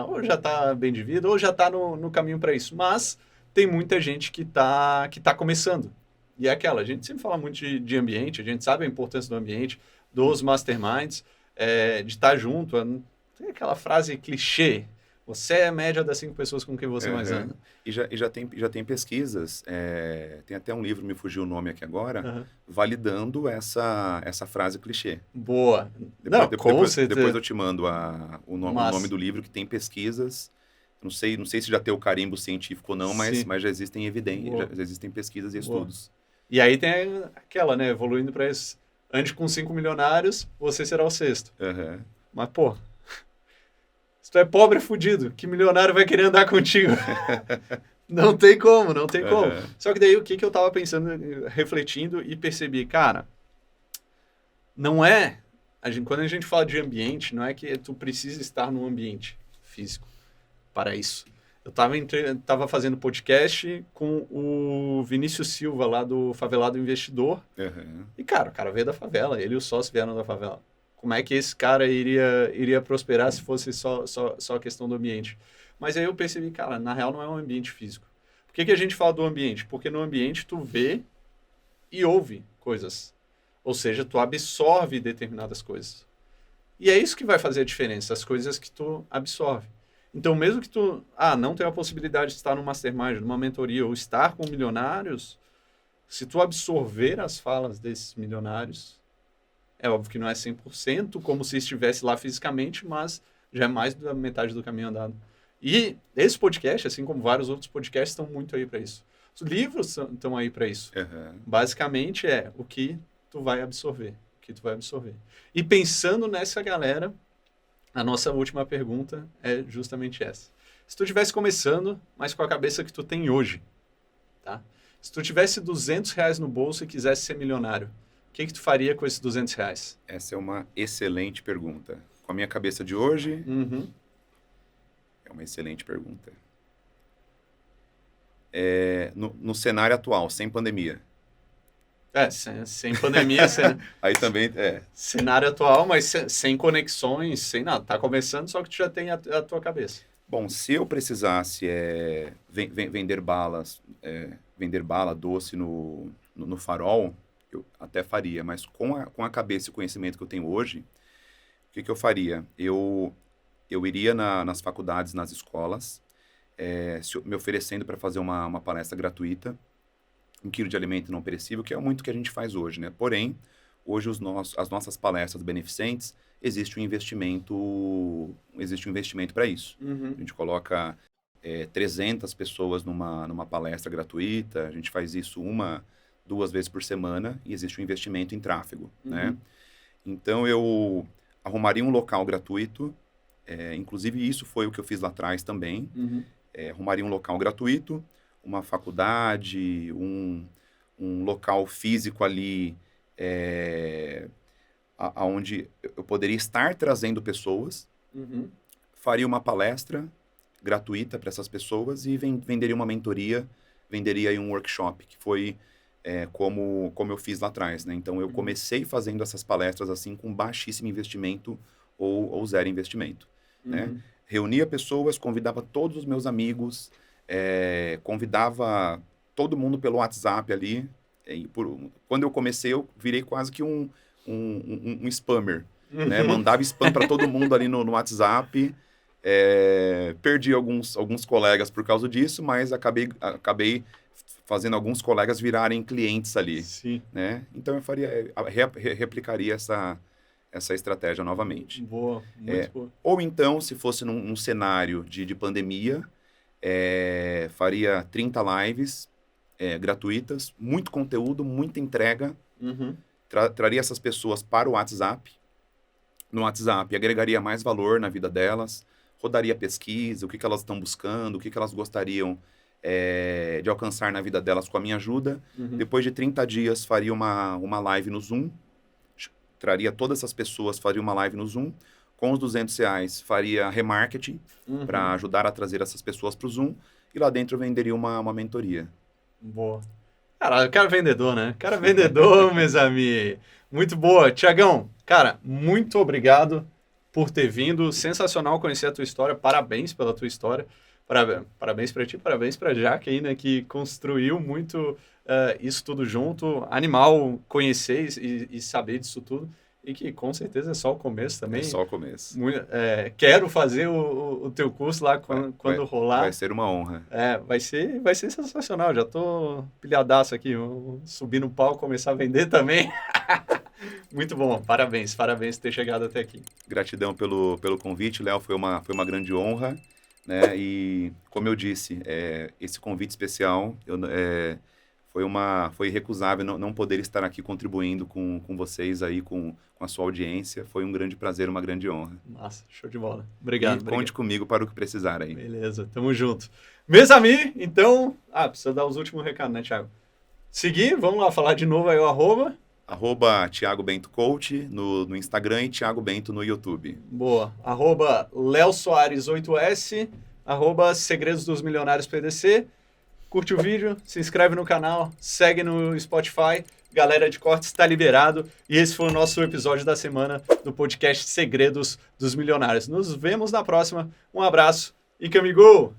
ou já tá bem de vida, ou já tá no caminho para isso. Mas tem muita gente que tá começando. E é aquela, a gente sempre fala muito de ambiente, a gente sabe a importância do ambiente, dos masterminds, de estar junto. Tem aquela frase clichê, você é a média das 5 pessoas com quem você mais anda. E já tem pesquisas, tem até um livro, me fugiu o nome aqui agora, validando essa frase clichê. Boa. Depois eu te mando o nome do livro, que tem pesquisas. Não sei se já tem o carimbo científico ou não, mas já existem evidências, já existem pesquisas e estudos. E aí tem aquela, né, evoluindo para isso. Antes com 5 milionários, você será o 6º. Mas, pô, se tu é pobre, fudido, que milionário vai querer andar contigo? Não tem como. Só que daí o que eu tava pensando, refletindo e percebi, cara, não é... Quando a gente fala de ambiente, não é que tu precisa estar num ambiente físico para isso. Eu tava fazendo podcast com o Vinícius Silva, lá do Favelado Investidor. E, cara, o cara veio da favela, ele e o sócio vieram da favela. Como é que esse cara iria prosperar se fosse só a questão do ambiente? Mas aí eu percebi, cara, na real não é um ambiente físico. Por que a gente fala do ambiente? Porque no ambiente tu vê e ouve coisas. Ou seja, tu absorve determinadas coisas. E é isso que vai fazer a diferença, as coisas que tu absorve. Então, mesmo que tu não tenha a possibilidade de estar num mastermind, numa mentoria, ou estar com milionários, se tu absorver as falas desses milionários, é óbvio que não é 100% como se estivesse lá fisicamente, mas já é mais da metade do caminho andado. E esse podcast, assim como vários outros podcasts, estão muito aí para isso. Os livros estão aí para isso. Basicamente é o que tu vai absorver. E pensando nessa galera, a nossa última pergunta é justamente essa. Se tu estivesse começando, mas com a cabeça que tu tem hoje, tá? Se tu tivesse R$200 no bolso e quisesse ser milionário, o que tu faria com esses R$200? Essa é uma excelente pergunta. Com a minha cabeça de hoje, é uma excelente pergunta. No cenário atual, sem pandemia, Sem pandemia, Aí também, cenário atual, mas sem conexões, sem nada. Tá começando, só que tu já tem a tua cabeça. Bom, se eu precisasse vender bala doce no Farol, eu até faria, mas com a cabeça e o conhecimento que eu tenho hoje, o que eu faria? Eu iria nas faculdades, nas escolas, me oferecendo para fazer uma palestra gratuita, 1 quilo de alimento não perecível, que é muito que a gente faz hoje, né? Porém, hoje as nossas palestras beneficentes, existe um investimento para isso. A gente coloca 300 pessoas numa palestra gratuita, a gente faz isso 1, 2 vezes por semana e existe um investimento em tráfego, né? Então, eu arrumaria um local gratuito, inclusive isso foi o que eu fiz lá atrás também, arrumaria um local gratuito, uma faculdade, um local físico ali, onde eu poderia estar trazendo pessoas, faria uma palestra gratuita para essas pessoas e venderia uma mentoria, venderia aí um workshop, que foi como eu fiz lá atrás, né? Então, eu comecei fazendo essas palestras assim com baixíssimo investimento ou zero investimento, né? Reunia pessoas, convidava todos os meus amigos, convidava todo mundo pelo WhatsApp ali. Quando eu comecei, eu virei quase que um spammer, né? Mandava spam para todo mundo ali no WhatsApp. Perdi alguns colegas por causa disso, mas acabei fazendo alguns colegas virarem clientes ali. Sim. Né? Então, eu replicaria essa estratégia novamente. Boa, muito boa. Ou então, se fosse num cenário de pandemia, faria 30 lives gratuitas, muito conteúdo, muita entrega, traria essas pessoas para o WhatsApp. No WhatsApp, agregaria mais valor na vida delas, rodaria pesquisa, o que elas estão buscando, o que elas gostariam de alcançar na vida delas com a minha ajuda. Depois de 30 dias, faria uma live no Zoom, traria todas essas pessoas, faria uma live no Zoom. Com os R$200, faria remarketing para ajudar a trazer essas pessoas para o Zoom. E lá dentro eu venderia uma mentoria. Boa. Cara, o cara é vendedor, né? O cara é vendedor, meus amigos. Muito boa. Tiagão, cara, muito obrigado por ter vindo. Sensacional conhecer a tua história. Parabéns pela tua história. Parabéns para ti, parabéns para a Jaque aí, né? Que construiu muito isso tudo junto. Animal conhecer e saber disso tudo. E que com certeza é só o começo também. É só o começo. Quero fazer o teu curso lá quando rolar. Vai ser uma honra. Vai ser sensacional. Já tô pilhadaço aqui. Vou subir no palco, começar a vender também. Muito bom. Parabéns por ter chegado até aqui. Gratidão pelo convite, Léo. Foi uma grande honra. Né? E, como eu disse, esse convite especial... Foi irrecusável não poder estar aqui contribuindo com vocês aí, com a sua audiência. Foi um grande prazer, uma grande honra. Massa, show de bola. Obrigado. Conte comigo para o que precisar aí. Beleza, tamo junto. Meus amigos, então... precisa dar os últimos recados, né, Thiago? Seguir, vamos lá, falar de novo aí o @. Thiago Bento Coach no Instagram e Thiago Bento no YouTube. Boa. Léo Soares 8S, Segredos dos Milionários PDC. Curte o vídeo, se inscreve no canal, segue no Spotify. Galera de cortes, está liberado. E esse foi o nosso episódio da semana do podcast Segredos dos Milionários. Nos vemos na próxima. Um abraço e que amigo!